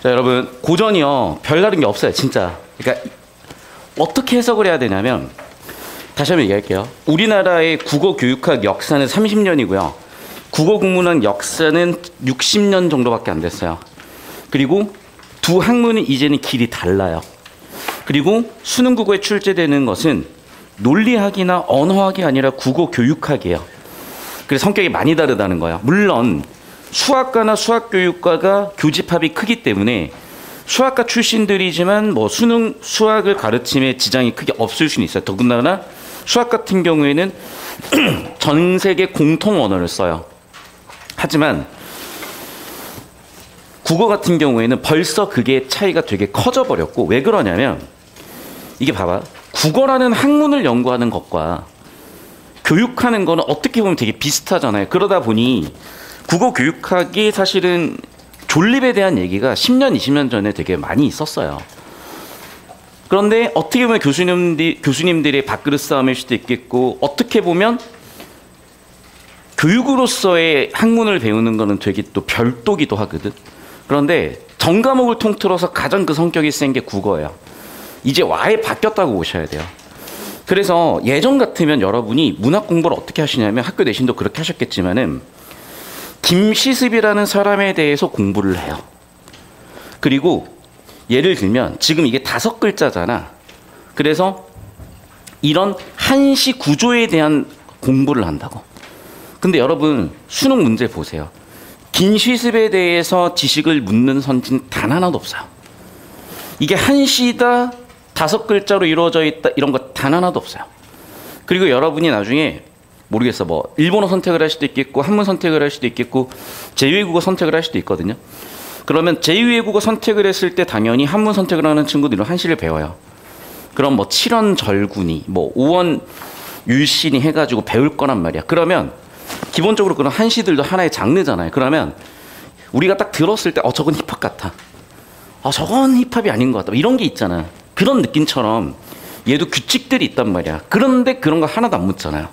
자, 여러분, 고전이요, 별다른 게 없어요, 진짜. 그러니까 어떻게 해석을 해야 되냐면, 다시 한번 얘기할게요. 우리나라의 국어 교육학 역사는 30년이고요. 국어 국문학 역사는 60년 정도밖에 안 됐어요. 그리고 두 학문은 이제는 길이 달라요. 그리고 수능 국어에 출제되는 것은 논리학이나 언어학이 아니라 국어 교육학이에요. 그래서 성격이 많이 다르다는 거예요. 물론 수학과나 수학교육과가 교집합이 크기 때문에 수학과 출신들이지만 뭐 수능 수학을 가르침에 지장이 크게 없을 수는 있어요. 더군다나 수학 같은 경우에는 전 세계 공통 언어를 써요. 하지만 국어 같은 경우에는 벌써 그게 차이가 되게 커져 버렸고, 왜 그러냐면 이게 봐봐, 국어라는 학문을 연구하는 것과 교육하는 거는 어떻게 보면 되게 비슷하잖아요. 그러다 보니 국어 교육학이 사실은 존립에 대한 얘기가 10년, 20년 전에 되게 많이 있었어요. 그런데 어떻게 보면 교수님들의 밥그릇 싸움일 수도 있겠고, 어떻게 보면 교육으로서의 학문을 배우는 거는 되게 또 별도기도 하거든. 그런데 전 과목을 통틀어서 가장 그 성격이 센 게 국어예요. 이제 아예 바뀌었다고 보셔야 돼요. 그래서 예전 같으면 여러분이 문학 공부를 어떻게 하시냐면, 학교 내신도 그렇게 하셨겠지만은 김시습이라는 사람에 대해서 공부를 해요. 그리고 예를 들면 지금 이게 5글자잖아. 그래서 이런 한시 구조에 대한 공부를 한다고. 근데 여러분, 수능 문제 보세요. 김시습에 대해서 지식을 묻는 선지는 단 하나도 없어요. 이게 한시다, 5글자로 이루어져 있다, 이런 거 단 하나도 없어요. 그리고 여러분이 나중에 모르겠어, 뭐 일본어 선택을 할 수도 있겠고, 한문 선택을 할 수도 있겠고, 제2외국어 선택을 할 수도 있거든요. 그러면 제2외국어 선택을 했을 때 당연히 한문 선택을 하는 친구들은 한시를 배워요. 그럼 뭐 7원 절군이, 뭐 5원 율신이 해가지고 배울 거란 말이야. 그러면 기본적으로 그런 한시들도 하나의 장르잖아요. 그러면 우리가 딱 들었을 때 저건 힙합 같아. 저건 힙합이 아닌 것 같다. 이런 게 있잖아. 그런 느낌처럼 얘도 규칙들이 있단 말이야. 그런데 그런 거 하나도 안 묻잖아요.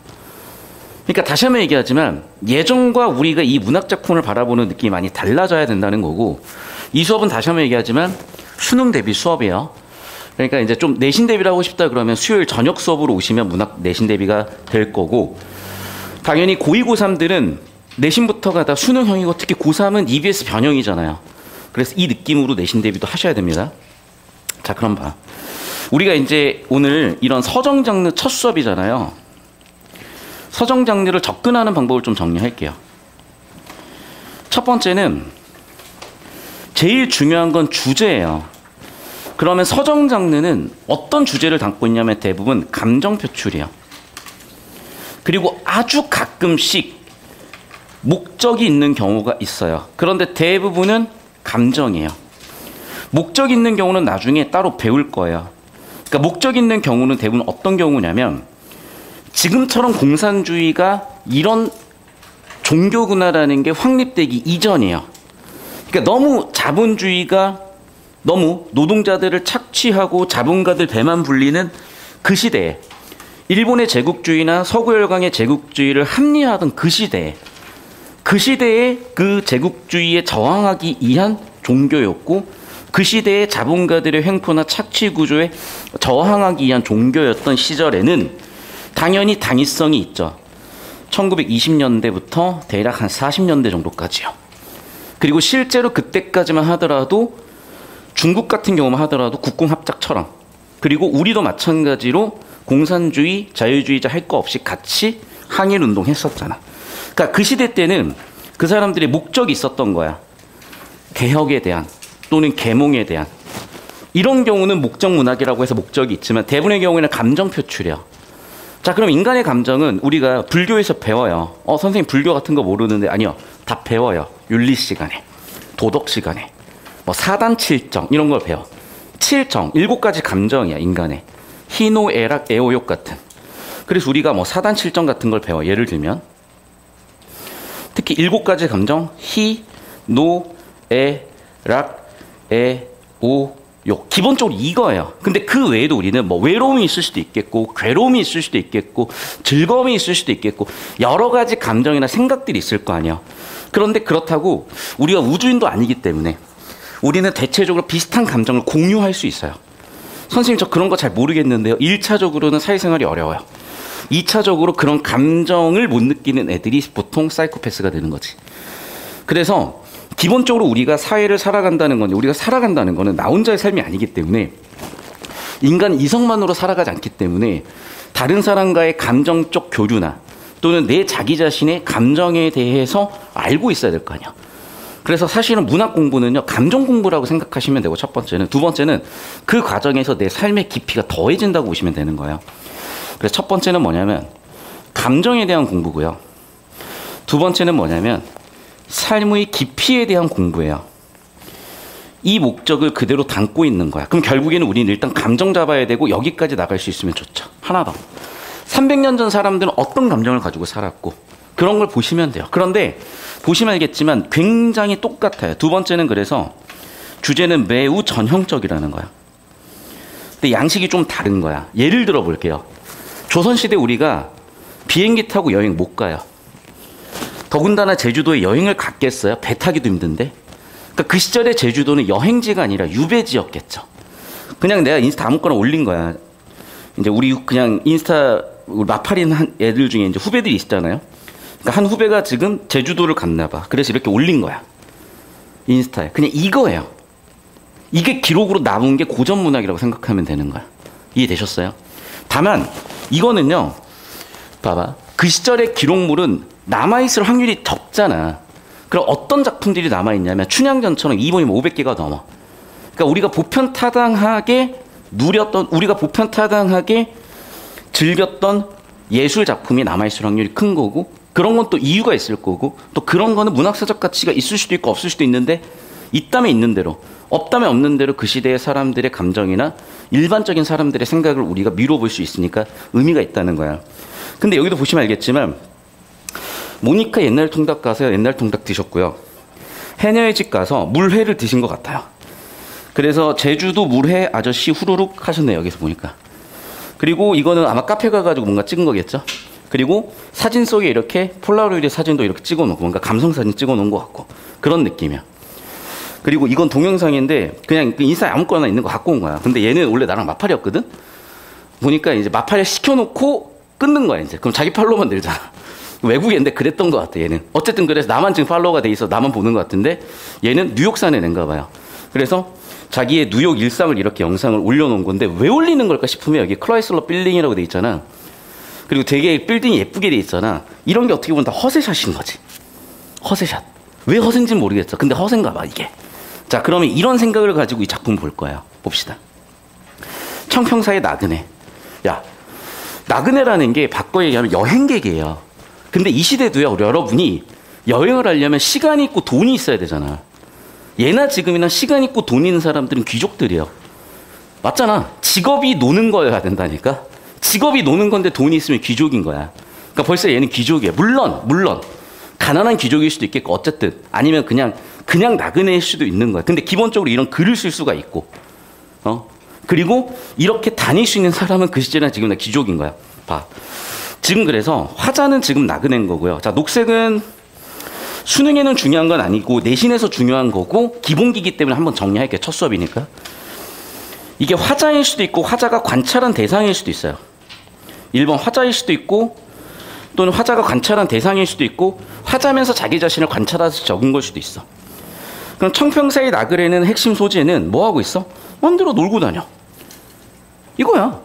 그러니까 다시 한번 얘기하지만 예전과 우리가 이 문학 작품을 바라보는 느낌이 많이 달라져야 된다는 거고, 이 수업은 다시 한번 얘기하지만 수능 대비 수업이에요. 그러니까 이제 좀 내신 대비를 하고 싶다 그러면 수요일 저녁 수업으로 오시면 문학 내신 대비가 될 거고, 당연히 고2, 고3들은 내신부터가 다 수능형이고, 특히 고3은 EBS 변형이잖아요. 그래서 이 느낌으로 내신 대비도 하셔야 됩니다. 자, 그럼 봐. 우리가 이제 오늘 이런 서정 장르 첫 수업이잖아요. 서정 장르를 접근하는 방법을 좀 정리할게요. 첫 번째는 제일 중요한 건 주제예요. 그러면 서정 장르는 어떤 주제를 담고 있냐면 대부분 감정 표출이에요. 그리고 아주 가끔씩 목적이 있는 경우가 있어요. 그런데 대부분은 감정이에요. 목적 있는 경우는 나중에 따로 배울 거예요. 그러니까 목적 있는 경우는 대부분 어떤 경우냐면, 지금처럼 공산주의가 이런 종교구나라는 게 확립되기 이전이에요. 그러니까 너무 자본주의가 너무 노동자들을 착취하고 자본가들 배만 불리는 그 시대에, 일본의 제국주의나 서구열강의 제국주의를 합리화하던 그 시대에 그 제국주의에 저항하기 위한 종교였고, 그 시대의 자본가들의 횡포나 착취 구조에 저항하기 위한 종교였던 시절에는 당연히 당위성이 있죠. 1920년대부터 대략 한 40년대 정도까지요. 그리고 실제로 그때까지만 하더라도 중국 같은 경우만 하더라도 국공합작처럼, 그리고 우리도 마찬가지로 공산주의, 자유주의자 할 거 없이 같이 항일운동 했었잖아. 그러니까 그 시대 때는 그 사람들의 목적이 있었던 거야. 개혁에 대한 또는 계몽에 대한. 이런 경우는 목적문학이라고 해서 목적이 있지만 대부분의 경우에는 감정 표출이야. 자, 그럼 인간의 감정은 우리가 불교에서 배워요. 선생님 불교 같은 거 모르는데, 아니요, 다 배워요. 윤리 시간에, 도덕 시간에, 뭐 사단 칠정 이런 걸 배워. 칠정, 7가지 감정이야, 인간의. 희노 애락 애오욕 같은. 그래서 우리가 뭐 사단 칠정 같은 걸 배워. 예를 들면 특히 7가지 감정, 희, 노, 애, 락, 애, 오, 욕. 기본적으로 이거예요. 근데 그 외에도 우리는 뭐 외로움이 있을 수도 있겠고, 괴로움이 있을 수도 있겠고, 즐거움이 있을 수도 있겠고, 여러 가지 감정이나 생각들이 있을 거 아니야. 그런데 그렇다고 우리가 우주인도 아니기 때문에 우리는 대체적으로 비슷한 감정을 공유할 수 있어요. 선생님 저 그런 거 잘 모르겠는데요. 1차적으로는 사회생활이 어려워요. 2차적으로 그런 감정을 못 느끼는 애들이 보통 사이코패스가 되는 거지. 그래서 기본적으로 우리가 사회를 살아간다는 건, 우리가 살아간다는 거는 나 혼자의 삶이 아니기 때문에, 인간 이성만으로 살아가지 않기 때문에 다른 사람과의 감정적 교류나 또는 내 자기 자신의 감정에 대해서 알고 있어야 될 거 아니야. 그래서 사실은 문학 공부는요, 감정 공부라고 생각하시면 되고, 첫 번째는. 두 번째는 그 과정에서 내 삶의 깊이가 더해진다고 보시면 되는 거예요. 그래서 첫 번째는 뭐냐면 감정에 대한 공부고요. 두 번째는 뭐냐면 삶의 깊이에 대한 공부예요. 이 목적을 그대로 담고 있는 거야. 그럼 결국에는 우리는 일단 감정 잡아야 되고 여기까지 나갈 수 있으면 좋죠. 하나 더. 300년 전 사람들은 어떤 감정을 가지고 살았고 그런 걸 보시면 돼요. 그런데 보시면 알겠지만 굉장히 똑같아요. 두 번째는 그래서 주제는 매우 전형적이라는 거야. 근데 양식이 좀 다른 거야. 예를 들어 볼게요. 조선시대 우리가 비행기 타고 여행 못 가요. 더군다나 제주도에 여행을 갔겠어요? 배 타기도 힘든데. 그러니까 그 시절에 제주도는 여행지가 아니라 유배지였겠죠. 그냥 내가 인스타 아무거나 올린 거야. 이제 우리 그냥 인스타 마파린 한 애들 중에 이제 후배들이 있잖아요. 그러니까 한 후배가 지금 제주도를 갔나 봐. 그래서 이렇게 올린 거야. 인스타에. 그냥 이거예요. 이게 기록으로 남은 게 고전 문학이라고 생각하면 되는 거야. 이해되셨어요? 다만 이거는요. 봐봐. 그 시절의 기록물은 남아있을 확률이 적잖아. 그럼 어떤 작품들이 남아있냐면 춘향전처럼 2번이면 500개가 넘어. 그러니까 우리가 보편타당하게 누렸던, 우리가 보편타당하게 즐겼던 예술 작품이 남아있을 확률이 큰 거고, 그런 건 또 이유가 있을 거고, 또 그런 거는 문학사적 가치가 있을 수도 있고 없을 수도 있는데, 있다면 있는 대로, 없다면 없는 대로 그 시대의 사람들의 감정이나 일반적인 사람들의 생각을 우리가 미뤄볼 수 있으니까 의미가 있다는 거야. 근데 여기도 보시면 알겠지만 모니카 옛날 통닭 가서 옛날 통닭 드셨고요. 해녀의 집 가서 물회를 드신 것 같아요. 그래서 제주도 물회 아저씨 후루룩 하셨네요. 여기서 보니까. 그리고 이거는 아마 카페 가가지고 뭔가 찍은 거겠죠. 그리고 사진 속에 이렇게 폴라로이드 사진도 이렇게 찍어놓고 뭔가 감성사진 찍어놓은 것 같고 그런 느낌이야. 그리고 이건 동영상인데 그냥 인스타에 아무거나 있는 거 갖고 온 거야. 근데 얘는 원래 나랑 마팔이었거든. 보니까 이제 마팔을 시켜놓고 끊는 거야. 이제 그럼 자기 팔로우만 늘잖아. 외국인데 그랬던 것 같아. 얘는 어쨌든 그래서 나만 지금 팔로우가 돼 있어 나만 보는 것 같은데 얘는 뉴욕산에 낸가 봐요. 그래서 자기의 뉴욕 일상을 이렇게 영상을 올려놓은 건데 왜 올리는 걸까 싶으면 여기 클라이슬러 빌딩이라고 돼 있잖아. 그리고 되게 빌딩이 예쁘게 돼 있잖아. 이런 게 어떻게 보면 다 허세샷인 거지. 허세샷. 왜 허세인지는 모르겠어. 근데 허세인가 봐 이게. 자, 그러면 이런 생각을 가지고 이 작품 볼 거예요. 봅시다. 청평사의 나그네. 야, 나그네라는 게 바꿔 얘기하면 여행객이에요. 근데 이 시대도요, 여러분이 여행을 하려면 시간이 있고 돈이 있어야 되잖아. 예나 지금이나 시간 있고 돈 있는 사람들은 귀족들이에요. 맞잖아. 직업이 노는 거여야 된다니까. 직업이 노는 건데 돈이 있으면 귀족인 거야. 그러니까 벌써 얘는 귀족이에요. 물론 가난한 귀족일 수도 있겠고 어쨌든 아니면 그냥 나그네일 수도 있는 거야. 근데 기본적으로 이런 글을 쓸 수가 있고, 그리고 이렇게 다닐 수 있는 사람은 그 시절에는 지금 다 귀족인 거야. 봐. 지금 그래서 화자는 지금 나그네인 거고요. 자, 녹색은 수능에는 중요한 건 아니고 내신에서 중요한 거고 기본기기 때문에 한번 정리할게요. 첫 수업이니까. 이게 화자일 수도 있고 화자가 관찰한 대상일 수도 있어요. 1번 화자일 수도 있고 또는 화자가 관찰한 대상일 수도 있고 화자면서 자기 자신을 관찰해서 적은 걸 수도 있어. 그럼 청평사의 나그네는 핵심 소재는 뭐 하고 있어? 마음대로 놀고 다녀. 이거야.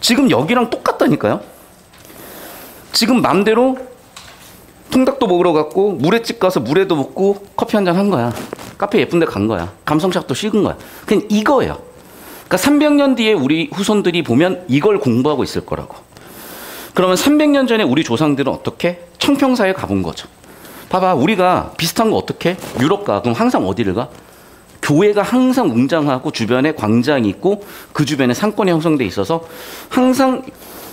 지금 여기랑 똑같다니까요. 지금 맘대로 통닭도 먹으러 갔고 물회집 가서 물회도 먹고 커피 한잔 한 거야. 카페 예쁜 데 간 거야. 감성샷도 찍은 거야. 그냥 이거예요. 그러니까 300년 뒤에 우리 후손들이 보면 이걸 공부하고 있을 거라고. 그러면 300년 전에 우리 조상들은 어떻게? 청평사에 가본 거죠. 봐봐, 우리가 비슷한 거 어떻게? 유럽 가. 그럼 항상 어디를 가? 교회가 항상 웅장하고 주변에 광장이 있고 그 주변에 상권이 형성돼 있어서 항상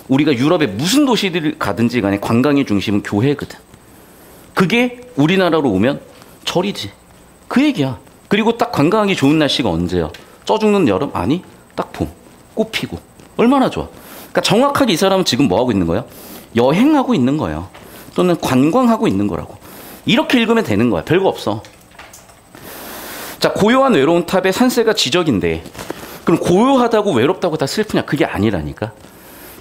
우리가 유럽의 무슨 도시를 가든지 간에 관광의 중심은 교회거든. 그게 우리나라로 오면 절이지. 그 얘기야. 그리고 딱 관광하기 좋은 날씨가 언제야? 쪄 죽는 여름? 아니, 딱 봄. 꽃 피고. 얼마나 좋아. 그러니까 정확하게 이 사람은 지금 뭐 하고 있는 거야? 여행하고 있는 거예요. 또는 관광하고 있는 거라고. 이렇게 읽으면 되는 거야. 별거 없어. 자, 고요한 외로운 탑에 산세가 지적인데 그럼 고요하다고 외롭다고 다 슬프냐? 그게 아니라니까.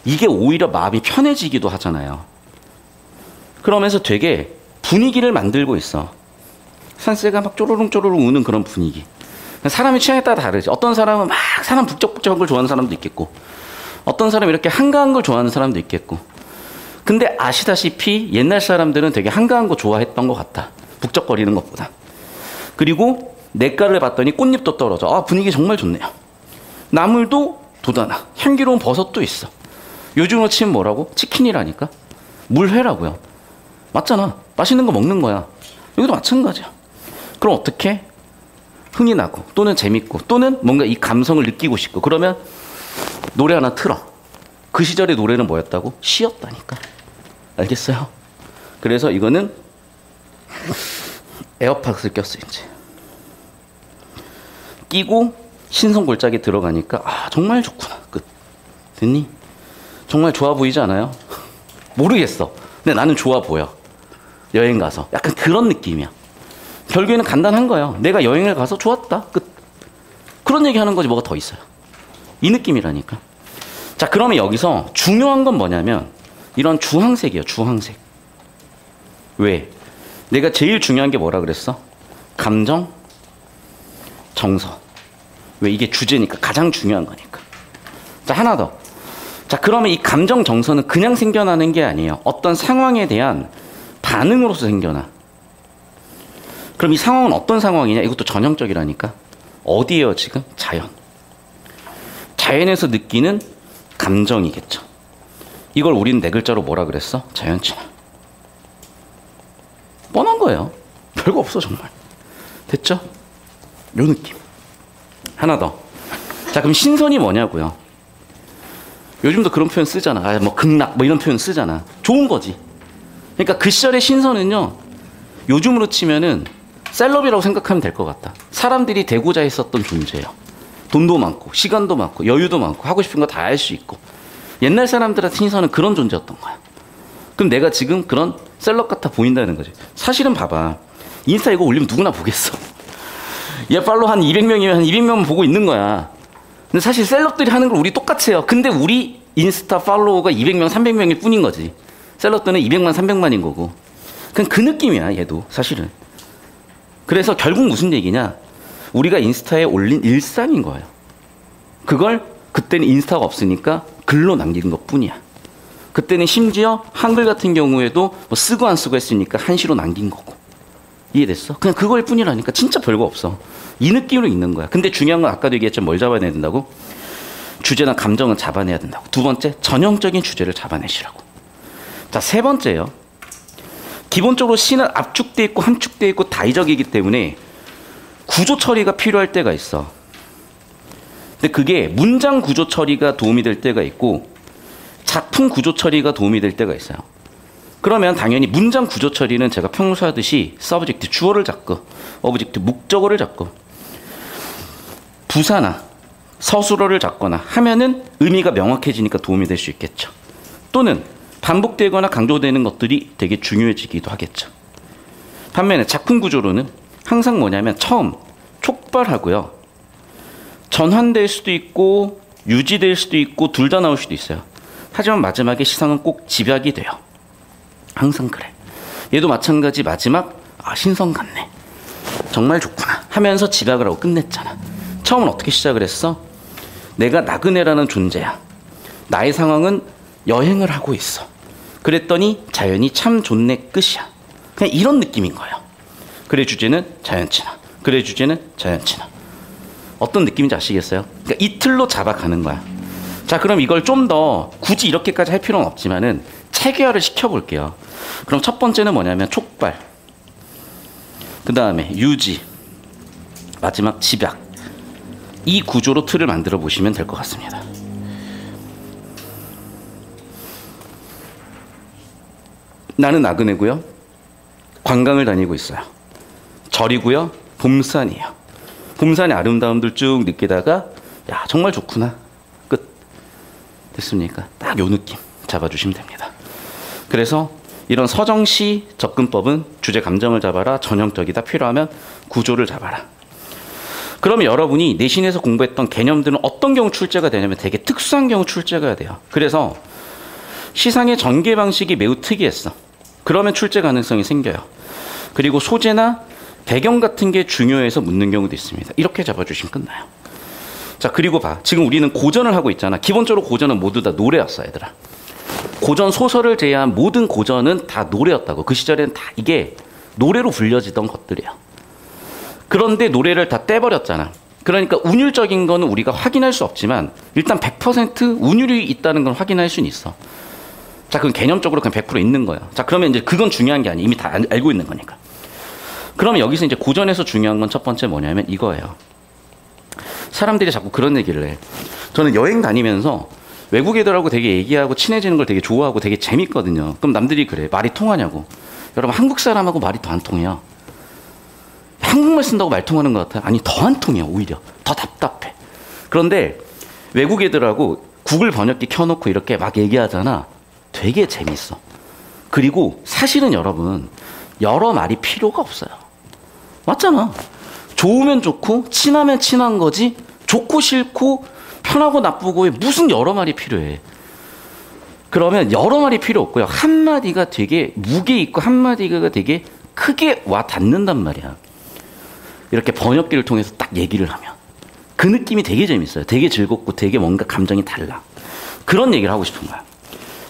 이게 오히려 마음이 편해지기도 하잖아요. 그러면서 되게 분위기를 만들고 있어. 산세가 막 쪼르릉 우는 그런 분위기. 사람의 취향에 따라 다르지. 어떤 사람은 막 사람 북적북적한 걸 좋아하는 사람도 있겠고, 어떤 사람은 이렇게 한가한 걸 좋아하는 사람도 있겠고. 근데 아시다시피 옛날 사람들은 되게 한가한 거 좋아했던 것 같아. 북적거리는 것보다. 그리고 냇가를 봤더니 꽃잎도 떨어져. 아, 분위기 정말 좋네요. 나물도 돋아나. 향기로운 버섯도 있어. 요즘으로 치면 뭐라고? 치킨이라니까. 물회라고요. 맞잖아. 맛있는 거 먹는 거야. 여기도 마찬가지야. 그럼 어떻게? 흥이 나고 또는 재밌고 또는 뭔가 이 감성을 느끼고 싶고 그러면 노래 하나 틀어. 그 시절의 노래는 뭐였다고? 시였다니까. 알겠어요? 그래서 이거는 에어팟을 꼈어 이제. 끼고 신선골짜기 들어가니까 아 정말 좋구나. 끝. 됐니? 정말 좋아 보이지 않아요? 모르겠어. 근데 나는 좋아 보여. 여행 가서 약간 그런 느낌이야. 결국에는 간단한 거예요. 내가 여행을 가서 좋았다. 끝. 그런 얘기 하는 거지 뭐가 더 있어요. 이 느낌이라니까. 자, 그러면 여기서 중요한 건 뭐냐면 이런 주황색이에요. 주황색. 왜? 내가 제일 중요한 게 뭐라 그랬어? 감정, 정서. 왜? 이게 주제니까. 가장 중요한 거니까. 자, 하나 더. 자, 그러면 이 감정, 정서는 그냥 생겨나는 게 아니에요. 어떤 상황에 대한 반응으로서 생겨나. 그럼 이 상황은 어떤 상황이냐? 이것도 전형적이라니까. 어디예요 지금? 자연. 자연에서 느끼는 감정이겠죠. 이걸 우리는 네 글자로 뭐라 그랬어? 자연친화. 뻔한 거예요. 별거 없어 정말. 됐죠? 요 느낌. 하나 더. 자, 그럼 신선이 뭐냐고요? 요즘도 그런 표현 쓰잖아. 아, 뭐 극락 뭐 이런 표현 쓰잖아. 좋은 거지. 그러니까 그 시절의 신선은요, 요즘으로 치면은 셀럽이라고 생각하면 될 것 같다. 사람들이 되고자 했었던 존재예요. 돈도 많고 시간도 많고 여유도 많고 하고 싶은 거 다 할 수 있고. 옛날 사람들한테 신선은 그런 존재였던 거야. 그럼 내가 지금 그런 셀럽 같아 보인다는 거지. 사실은 봐봐. 인스타 이거 올리면 누구나 보겠어. 얘 팔로우 한 200명이면 한 200명만 보고 있는 거야. 근데 사실 셀럽들이 하는 걸 우리 똑같이 해요. 근데 우리 인스타 팔로워가 200명, 300명일 뿐인 거지. 셀럽들은 200만, 300만인 거고. 그냥 그 느낌이야, 얘도 사실은. 그래서 결국 무슨 얘기냐? 우리가 인스타에 올린 일상인 거예요. 그걸 그때는 인스타가 없으니까 글로 남긴 것뿐이야. 그때는 심지어 한글 같은 경우에도 뭐 쓰고 안 쓰고 했으니까 한시로 남긴 거고. 이해됐어? 그냥 그거일 뿐이라니까. 진짜 별거 없어. 이 느낌으로 있는 거야. 근데 중요한 건 아까도 얘기했지만 뭘 잡아내야 된다고? 주제나 감정은 잡아내야 된다고. 두 번째, 전형적인 주제를 잡아내시라고. 자, 세 번째요. 기본적으로 시는 압축돼 있고 함축돼 있고 다의적이기 때문에 구조 처리가 필요할 때가 있어. 근데 그게 문장 구조 처리가 도움이 될 때가 있고 작품 구조 처리가 도움이 될 때가 있어요. 그러면 당연히 문장 구조 처리는 제가 평소 하듯이 서브젝트 주어를 잡고 오브젝트 목적어를 잡고 부사나 서술어를 잡거나 하면은 의미가 명확해지니까 도움이 될 수 있겠죠. 또는 반복되거나 강조되는 것들이 되게 중요해지기도 하겠죠. 반면에 작품 구조로는 항상 뭐냐면 처음 촉발하고요. 전환될 수도 있고 유지될 수도 있고 둘 다 나올 수도 있어요. 하지만 마지막에 시상은 꼭 집약이 돼요. 항상 그래. 얘도 마찬가지. 마지막 신선 같네. 정말 좋구나 하면서 집약을 하고 끝냈잖아. 처음은 어떻게 시작을 했어? 내가 나그네라는 존재야. 나의 상황은 여행을 하고 있어. 그랬더니 자연이 참 좋네 끝이야. 그냥 이런 느낌인 거예요. 글의 주제는 자연친화. 글의 주제는 자연친화. 어떤 느낌인지 아시겠어요? 그러니까 이 틀로 잡아가는 거야. 자, 그럼 이걸 좀 더 굳이 이렇게까지 할 필요는 없지만은 체계화를 시켜볼게요. 그럼 첫 번째는 뭐냐면 촉발, 그 다음에 유지, 마지막 집약. 이 구조로 틀을 만들어 보시면 될 것 같습니다. 나는 나그네고요. 관광을 다니고 있어요. 절이고요. 봄산이에요. 봄산의 아름다움들 쭉 느끼다가 야 정말 좋구나. 끝. 됐습니까? 딱 요 느낌 잡아주시면 됩니다. 그래서 이런 서정시 접근법은 주제 감정을 잡아라. 전형적이다. 필요하면 구조를 잡아라. 그러면 여러분이 내신에서 공부했던 개념들은 어떤 경우 출제가 되냐면 되게 특수한 경우 출제가 돼요. 그래서 시상의 전개 방식이 매우 특이했어. 그러면 출제 가능성이 생겨요. 그리고 소재나 배경 같은 게 중요해서 묻는 경우도 있습니다. 이렇게 잡아주시면 끝나요. 자, 그리고 봐. 지금 우리는 고전을 하고 있잖아. 기본적으로 고전은 모두 다 노래였어, 얘들아. 고전 소설을 제외한 모든 고전은 다 노래였다고. 그 시절에는 다 이게 노래로 불려지던 것들이야. 그런데 노래를 다 떼버렸잖아. 그러니까 운율적인 거는 우리가 확인할 수 없지만 일단 100% 운율이 있다는 건 확인할 수는 있어. 자, 그건 개념적으로 그냥 100% 있는 거야. 자, 그러면 이제 그건 중요한 게 아니야. 이미 다 알고 있는 거니까. 그러면 여기서 이제 고전에서 중요한 건 첫 번째 뭐냐면 이거예요. 사람들이 자꾸 그런 얘기를 해. 저는 여행 다니면서 외국 애들하고 되게 얘기하고 친해지는 걸 되게 좋아하고 되게 재밌거든요. 그럼 남들이 그래. 말이 통하냐고. 여러분, 한국 사람하고 말이 더 안 통해요. 한국말 쓴다고 말 통하는 것 같아요. 아니, 더 안 통해요. 오히려 더 답답해. 그런데 외국 애들하고 구글 번역기 켜놓고 이렇게 막 얘기하잖아. 되게 재밌어. 그리고 사실은 여러분, 여러 말이 필요가 없어요. 맞잖아. 좋으면 좋고 친하면 친한 거지, 좋고 싫고 편하고 나쁘고에 무슨 여러 말이 필요해. 그러면 여러 말이 필요 없고요. 한마디가 되게 무게 있고 한마디가 되게 크게 와 닿는단 말이야. 이렇게 번역기를 통해서 딱 얘기를 하면 그 느낌이 되게 재밌어요. 되게 즐겁고 되게 뭔가 감정이 달라. 그런 얘기를 하고 싶은 거야.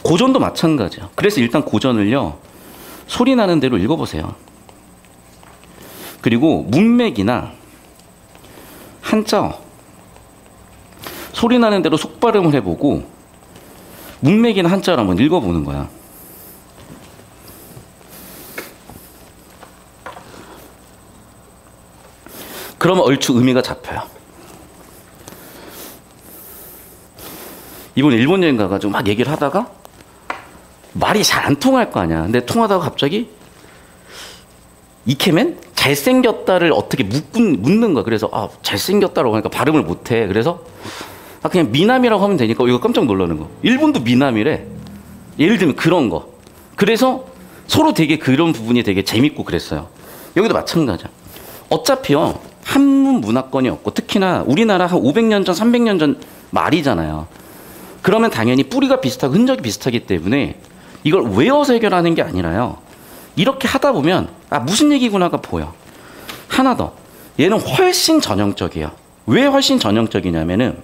고전도 마찬가지야. 그래서 일단 고전을요, 소리 나는 대로 읽어보세요. 그리고 문맥이나 한자 소리 나는 대로 속발음을 해보고 문맥이나 한자를 한번 읽어보는 거야. 그러면 얼추 의미가 잡혀요. 이번에 일본 여행 가가지고 막 얘기를 하다가 말이 잘 안 통할 거 아니야. 근데 통하다가 갑자기 이케맨? 잘생겼다를 어떻게 묻는 거야. 그래서 잘생겼다라고 하니까 발음을 못해. 그래서 그냥 미남이라고 하면 되니까 이거 깜짝 놀라는 거. 일본도 미남이래. 예를 들면 그런 거. 그래서 서로 되게 그런 부분이 되게 재밌고 그랬어요. 여기도 마찬가지야. 어차피요, 한문 문화권이 없고 특히나 우리나라 한 500년 전, 300년 전 말이잖아요. 그러면 당연히 뿌리가 비슷하고 흔적이 비슷하기 때문에 이걸 외워서 해결하는 게 아니라요, 이렇게 하다 보면 무슨 얘기구나가 보여. 하나 더, 얘는 훨씬 전형적이에요. 왜 훨씬 전형적이냐면은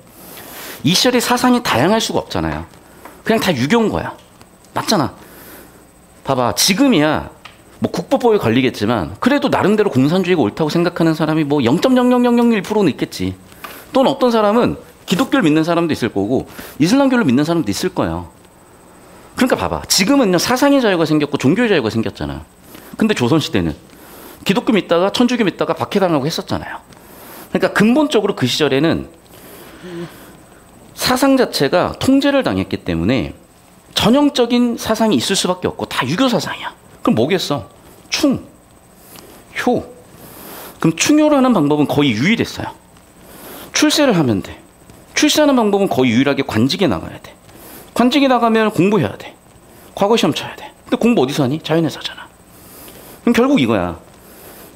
이 시절의 사상이 다양할 수가 없잖아요. 그냥 다 유교인 거야. 맞잖아. 봐봐, 지금이야 뭐 국보법에 걸리겠지만 그래도 나름대로 공산주의가 옳다고 생각하는 사람이 뭐 0.00001%는 있겠지. 또는 어떤 사람은 기독교를 믿는 사람도 있을 거고 이슬람교를 믿는 사람도 있을 거예요. 그러니까 봐봐, 지금은요 사상의 자유가 생겼고 종교의 자유가 생겼잖아. 근데 조선시대는 기독교 믿다가 천주교 믿다가 박해당하고 했었잖아요. 그러니까 근본적으로 그 시절에는 사상 자체가 통제를 당했기 때문에 전형적인 사상이 있을 수밖에 없고 다 유교 사상이야. 그럼 뭐겠어? 충, 효. 그럼 충효를 하는 방법은 거의 유일했어요. 출세를 하면 돼. 출세하는 방법은 거의 유일하게 관직에 나가야 돼. 관직에 나가면 공부해야 돼. 과거 시험 쳐야 돼. 근데 공부 어디서 하니? 자연에서 하잖아. 그럼 결국 이거야.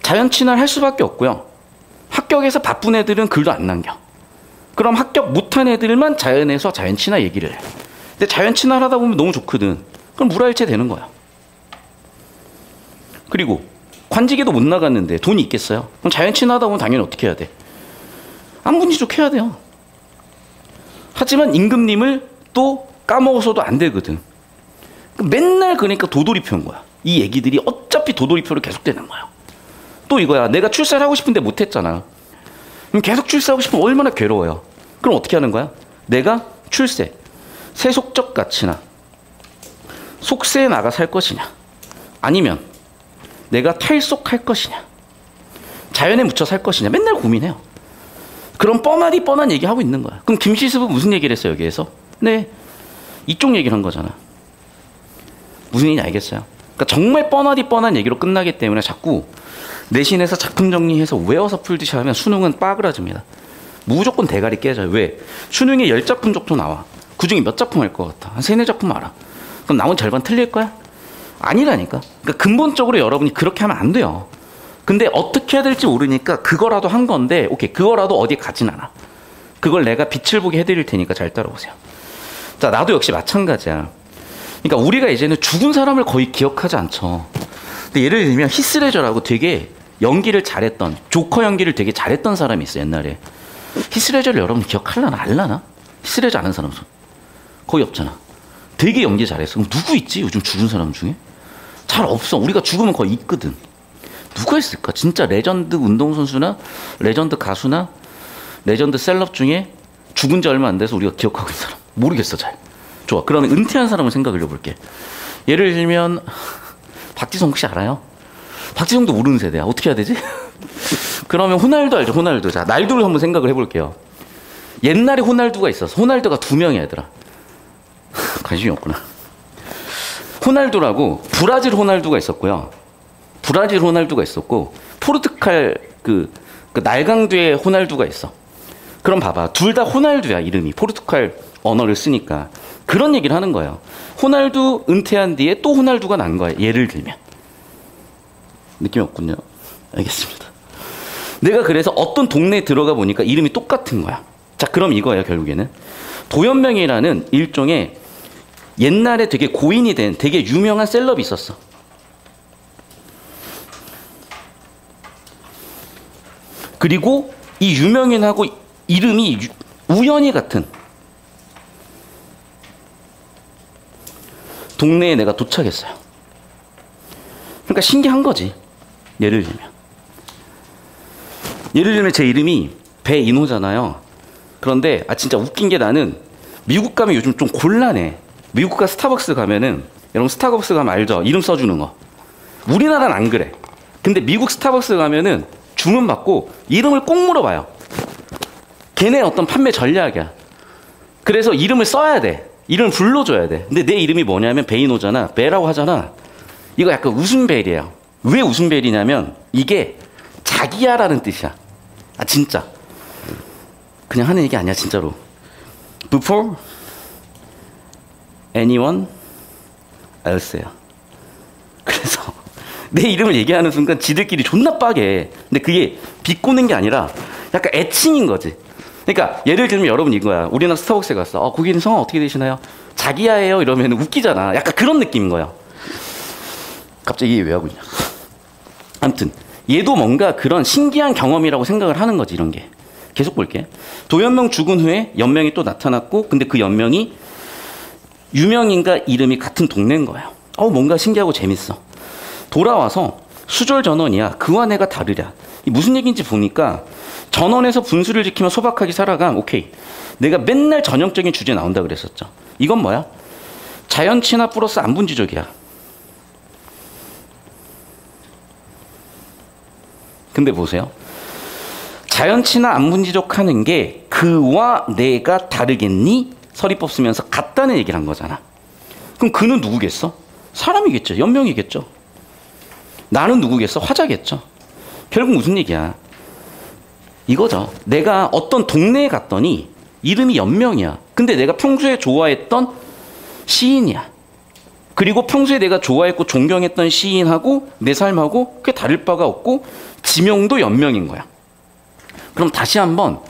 자연 친화할 수밖에 없고요. 합격해서 바쁜 애들은 글도 안 남겨. 그럼 합격 못한 애들만 자연에서 자연 친화 얘기를 해. 근데 자연 친화를 하다 보면 너무 좋거든. 그럼 물화일체 되는 거야. 그리고 관직에도 못 나갔는데 돈이 있겠어요? 그럼 자연 친화하다 보면 당연히 어떻게 해야 돼? 안분지족 해야 돼요. 하지만 임금님을 또 까먹어서도 안 되거든. 맨날 그러니까 도돌이표인 거야. 이 얘기들이 어차피 도돌이표로 계속되는 거야. 또 이거야. 내가 출세를 하고 싶은데 못했잖아. 그럼 계속 출세하고 싶으면 얼마나 괴로워요. 그럼 어떻게 하는 거야? 내가 출세, 세속적 가치나 속세에 나가 살 것이냐, 아니면 내가 탈속할 것이냐, 자연에 묻혀 살 것이냐, 맨날 고민해요. 그럼 뻔하디 뻔한 얘기하고 있는 거야. 그럼 김시습은 무슨 얘기를 했어요, 여기에서? 네, 이쪽 얘기를 한 거잖아. 무슨 얘기인지 알겠어요? 그러니까 정말 뻔하디 뻔한 얘기로 끝나기 때문에 자꾸 내신에서 작품 정리해서 외워서 풀듯이 하면 수능은 빠그라집니다. 무조건 대가리 깨져요. 왜? 수능에 10작품 정도 나와. 그중에 몇 작품 할 것 같아? 한 3, 4작품 알아. 그럼 나머지 절반 틀릴 거야? 아니라니까. 그러니까 근본적으로 여러분이 그렇게 하면 안 돼요. 근데 어떻게 해야 될지 모르니까 그거라도 한 건데, 오케이, 그거라도 어디 가진 않아. 그걸 내가 빛을 보게 해드릴 테니까 잘 따라오세요. 자, 나도 역시 마찬가지야. 그러니까 우리가 이제는 죽은 사람을 거의 기억하지 않죠. 근데 예를 들면 히스레저라고 되게 연기를 잘했던, 조커 연기를 되게 잘했던 사람이 있어요, 옛날에. 히스레저를 여러분 기억하려나 알라나? 히스레저 아는 사람 거의 없잖아. 되게 연기 잘했어. 그럼 누구 있지? 요즘 죽은 사람 중에? 잘 없어. 우리가 죽으면 거의 있거든. 누가 있을까? 진짜 레전드 운동선수나 레전드 가수나 레전드 셀럽 중에 죽은 지 얼마 안 돼서 우리가 기억하고 있는 사람. 모르겠어, 잘. 좋아. 그러면 은퇴한 사람을 생각을 해볼게. 예를 들면 박지성 혹시 알아요? 박지성도 모르는 세대야. 어떻게 해야 되지? 그러면 호날두 알죠? 호날두. 자, 날두를 한번 생각을 해볼게요. 옛날에 호날두가 있었어. 호날두가 2명이야, 얘들아. 관심이 없구나. 호날두라고 브라질 호날두가 있었고요. 브라질 호날두가 있었고, 포르투갈 그 날강두의 호날두가 있어. 그럼 봐봐. 둘 다 호날두야, 이름이. 포르투갈 언어를 쓰니까. 그런 얘기를 하는 거예요. 호날두 은퇴한 뒤에 또 호날두가 난 거야. 예를 들면. 느낌이 없군요. 알겠습니다. 내가 그래서 어떤 동네에 들어가 보니까 이름이 똑같은 거야. 자, 그럼 이거예요, 결국에는. 도연명이라는 일종의 옛날에 되게 고인이 된 되게 유명한 셀럽이 있었어. 그리고 이 유명인하고 이름이 우연히 같은 동네에 내가 도착했어요. 그러니까 신기한 거지. 예를 들면 제 이름이 배인호잖아요. 그런데 진짜 웃긴 게 나는 미국 가면 요즘 좀 곤란해. 미국 가 스타벅스 가면은, 여러분 스타벅스 가면 알죠? 이름 써주는 거. 우리나라는 안 그래. 근데 미국 스타벅스 가면은 주문 받고 이름을 꼭 물어봐요. 걔네 어떤 판매 전략이야. 그래서 이름을 써야 돼. 이름을 불러줘야 돼. 근데 내 이름이 뭐냐면 베이노잖아. 베라고 하잖아. 이거 약간 웃음벨이에요. 왜 웃음벨이냐면 이게 자기야라는 뜻이야. 진짜. 그냥 하는 얘기 아니야, 진짜로. Before anyone else야. 그래서 내 이름을 얘기하는 순간 지들끼리 존나 빠게. 근데 그게 비꼬는 게 아니라 약간 애칭인 거지. 그러니까 예를 들면 여러분 이거야. 우리나라 스타벅스에 갔어. 거기는 성함 어떻게 되시나요? 자기야예요. 이러면 웃기잖아. 약간 그런 느낌인 거야. 갑자기 이게 왜 하고 있냐. 아무튼 얘도 뭔가 그런 신기한 경험이라고 생각을 하는 거지, 이런 게. 계속 볼게. 도연명 죽은 후에 연명이 또 나타났고, 근데 그 연명이 유명인과 이름이 같은 동네인 거야. 뭔가 신기하고 재밌어. 돌아와서 수절 전원이야. 그와 내가 다르랴. 이 무슨 얘기인지 보니까 전원에서 분수를 지키며 소박하게 살아간, 오케이. 내가 맨날 전형적인 주제 나온다 그랬었죠. 이건 뭐야? 자연친화 플러스 안분지족이야. 근데 보세요. 자연친화 안분지족 하는 게 그와 내가 다르겠니? 서리법 쓰면서 같다는 얘기를 한 거잖아. 그럼 그는 누구겠어? 사람이겠죠. 연명이겠죠. 나는 누구겠어? 화자겠죠. 결국 무슨 얘기야? 이거죠. 내가 어떤 동네에 갔더니 이름이 연명이야. 근데 내가 평소에 좋아했던 시인이야. 그리고 평소에 내가 좋아했고 존경했던 시인하고 내 삶하고 꽤 다를 바가 없고 지명도 연명인 거야. 그럼 다시 한번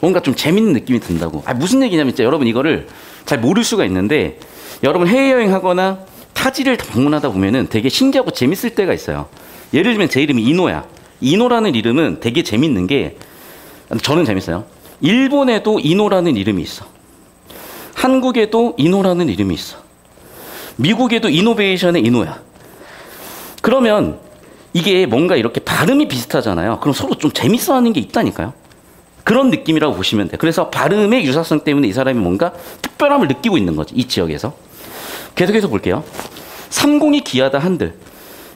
뭔가 좀 재밌는 느낌이 든다고. 무슨 얘기냐면 진짜 여러분 이거를 잘 모를 수가 있는데, 여러분 해외여행 하거나 타지를 방문하다 보면은 되게 신기하고 재밌을 때가 있어요. 예를 들면 제 이름이 이노야. 이노라는 이름은 되게 재밌는 게, 저는 재밌어요. 일본에도 이노라는 이름이 있어. 한국에도 이노라는 이름이 있어. 미국에도 이노베이션의 이노야. 그러면 이게 뭔가 이렇게 발음이 비슷하잖아요. 그럼 서로 좀 재밌어 하는 게 있다니까요. 그런 느낌이라고 보시면 돼요. 그래서 발음의 유사성 때문에 이 사람이 뭔가 특별함을 느끼고 있는 거지, 이 지역에서. 계속해서 볼게요. 삼공이 기하다 한들.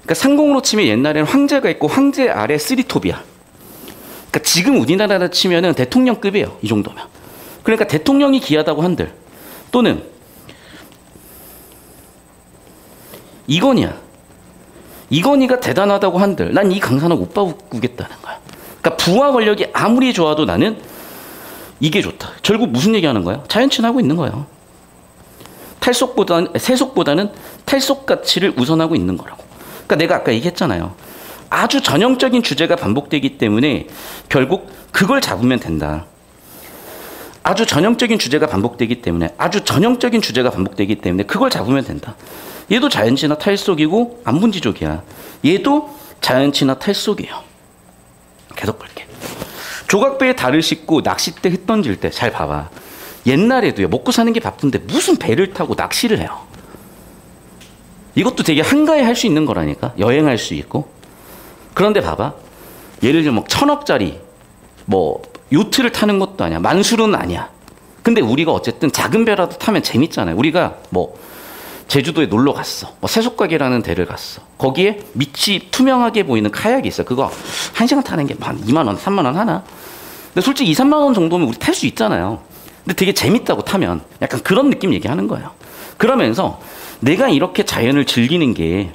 그러니까 상공으로 치면 옛날에는 황제가 있고 황제 아래 쓰리톱이야. 그러니까 지금 우리나라로 치면은 대통령급이에요, 이 정도면. 그러니까 대통령이 기하다고 한들, 또는 이건희야. 이건희가 대단하다고 한들, 난 이 강산을 못 바꾸겠다는 거야. 그러니까 부와 권력이 아무리 좋아도 나는 이게 좋다. 결국 무슨 얘기하는 거야? 자연친하고 있는 거예요. 세속보다는 탈속 가치를 우선하고 있는 거라고. 그러니까 내가 아까 얘기했잖아요. 아주 전형적인 주제가 반복되기 때문에 결국 그걸 잡으면 된다. 아주 전형적인 주제가 반복되기 때문에 그걸 잡으면 된다. 얘도 자연치나 탈속이고 안분지족이야. 얘도 자연치나 탈속이에요. 계속 볼게. 조각배에 달을 싣고 낚싯대 흩던질 때 잘 봐봐. 옛날에도요, 먹고 사는 게 바쁜데 무슨 배를 타고 낚시를 해요. 이것도 되게 한가해 할 수 있는 거라니까. 여행할 수 있고. 그런데 봐봐. 예를 들면 1,000억짜리 뭐 요트를 타는 것도 아니야. 만수르는 아니야. 근데 우리가 어쨌든 작은 배라도 타면 재밌잖아요. 우리가 뭐 제주도에 놀러 갔어. 뭐 세속가게라는 데를 갔어. 거기에 밑이 투명하게 보이는 카약이 있어. 그거 1시간 타는 게 한 2만 원, 3만 원 하나? 근데 솔직히 2, 3만 원 정도면 우리 탈 수 있잖아요. 근데 되게 재밌다고 타면 약간 그런 느낌 얘기하는 거예요. 그러면서 내가 이렇게 자연을 즐기는 게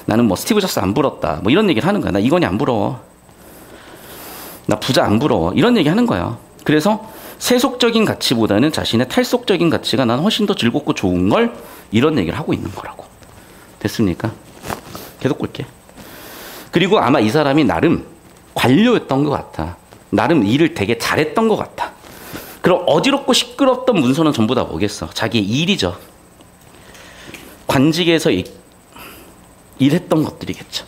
나는 뭐 스티브 잡스 안 부럽다. 뭐 이런 얘기를 하는 거야. 나 이건희 안 부러워. 나 부자 안 부러워. 이런 얘기 하는 거야. 그래서 세속적인 가치보다는 자신의 탈속적인 가치가 난 훨씬 더 즐겁고 좋은 걸 이런 얘기를 하고 있는 거라고. 됐습니까? 계속 볼게. 그리고 아마 이 사람이 나름 관료였던 것 같아. 나름 일을 되게 잘했던 것 같아. 그럼 어지럽고 시끄럽던 문서는 전부 다 뭐겠어? 자기의 일이죠. 관직에서 일했던 것들이겠죠.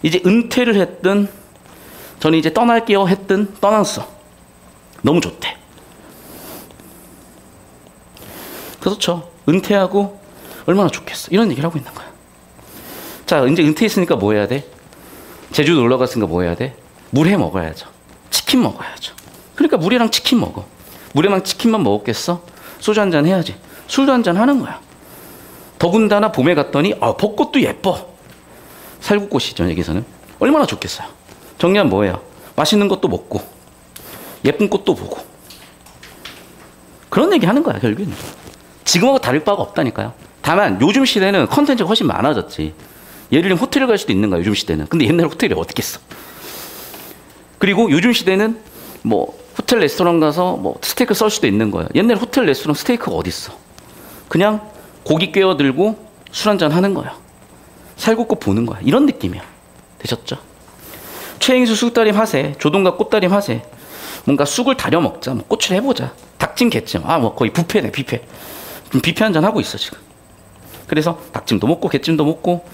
이제 은퇴를 했든 저는 이제 떠날게요 했든 떠났어. 너무 좋대. 그렇죠. 은퇴하고 얼마나 좋겠어. 이런 얘기를 하고 있는 거야. 자, 이제 은퇴했으니까 뭐 해야 돼? 제주도 놀러 갔으니까 뭐 해야 돼? 물회 먹어야죠. 치킨 먹어야죠. 그러니까 물이랑 치킨 먹어. 물회랑 치킨만 먹었겠어? 소주 한잔 해야지. 술도 한잔 하는 거야. 더군다나 봄에 갔더니 벚꽃도 예뻐. 살구꽃이죠, 여기서는. 얼마나 좋겠어요. 정리하면 뭐예요? 맛있는 것도 먹고 예쁜 꽃도 보고 그런 얘기 하는 거야, 결국은. 지금하고 다를 바가 없다니까요. 다만 요즘 시대는 컨텐츠가 훨씬 많아졌지. 예를 들면 호텔을 갈 수도 있는 거야, 요즘 시대는. 근데 옛날 호텔이 어떻게 했어? 그리고 요즘 시대는 뭐 호텔 레스토랑 가서 뭐 스테이크 썰 수도 있는 거야. 옛날 호텔 레스토랑 스테이크가 어디 있어? 그냥 고기 꿰어들고 술 한잔 하는 거야. 살구꽃 보는 거야. 이런 느낌이야. 되셨죠? 최행수 쑥다림 하세, 조동갑 꽃다림 하세. 뭔가 쑥을 다려 먹자. 뭐 꽃을 해보자. 닭찜, 개찜. 뭐 거의 뷔페네, 뷔페. 뷔페 한잔 하고 있어, 지금. 그래서 닭찜도 먹고 개찜도 먹고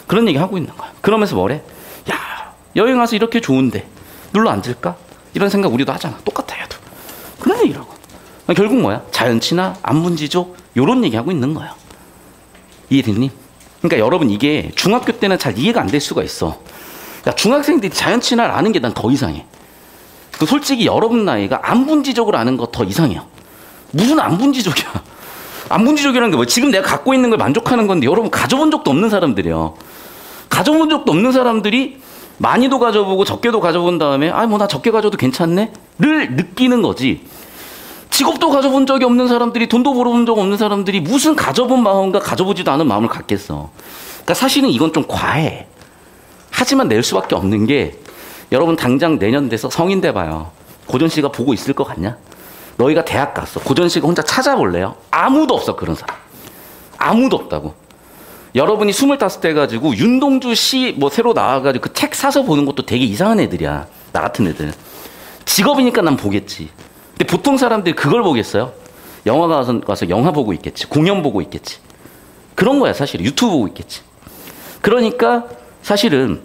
그런 얘기 하고 있는 거야. 그러면서 뭐래? 야, 여행 와서 이렇게 좋은데 눌러 앉을까? 이런 생각 우리도 하잖아. 똑같아, 얘도. 그런 얘기라고. 결국 뭐야? 자연치나 안분지족 이런 얘기 하고 있는 거야. 이해됐니? 그러니까 여러분, 이게 중학교 때는 잘 이해가 안 될 수가 있어. 야, 중학생들이 자연친화를 아는 게 난 더 이상해. 솔직히 여러분 나이가 안분지족을 아는 거 더 이상해요. 무슨 안분지족이야. 안분지족이라는 게 뭐 지금 내가 갖고 있는 걸 만족하는 건데 여러분 가져본 적도 없는 사람들이에요. 가져본 적도 없는 사람들이 많이도 가져보고 적게도 가져본 다음에 뭐 나 적게 가져도 괜찮네? 를 느끼는 거지. 직업도 가져본 적이 없는 사람들이, 돈도 벌어본 적 없는 사람들이 무슨 가져본 마음과 가져보지도 않은 마음을 갖겠어. 그러니까 사실은 이건 좀 과해. 하지만 낼 수밖에 없는 게, 여러분 당장 내년 돼서 성인 돼 봐요. 고전 씨가 보고 있을 것 같냐? 너희가 대학 갔어. 고전 씨가 혼자 찾아볼래요? 아무도 없어, 그런 사람. 아무도 없다고. 여러분이 25대 가지고 윤동주 씨 뭐 새로 나와가지고 그 책 사서 보는 것도 되게 이상한 애들이야. 나 같은 애들. 직업이니까 난 보겠지. 근데 보통 사람들이 그걸 보겠어요? 영화가 가서 영화 보고 있겠지. 공연 보고 있겠지. 그런 거야, 사실. 유튜브 보고 있겠지. 그러니까 사실은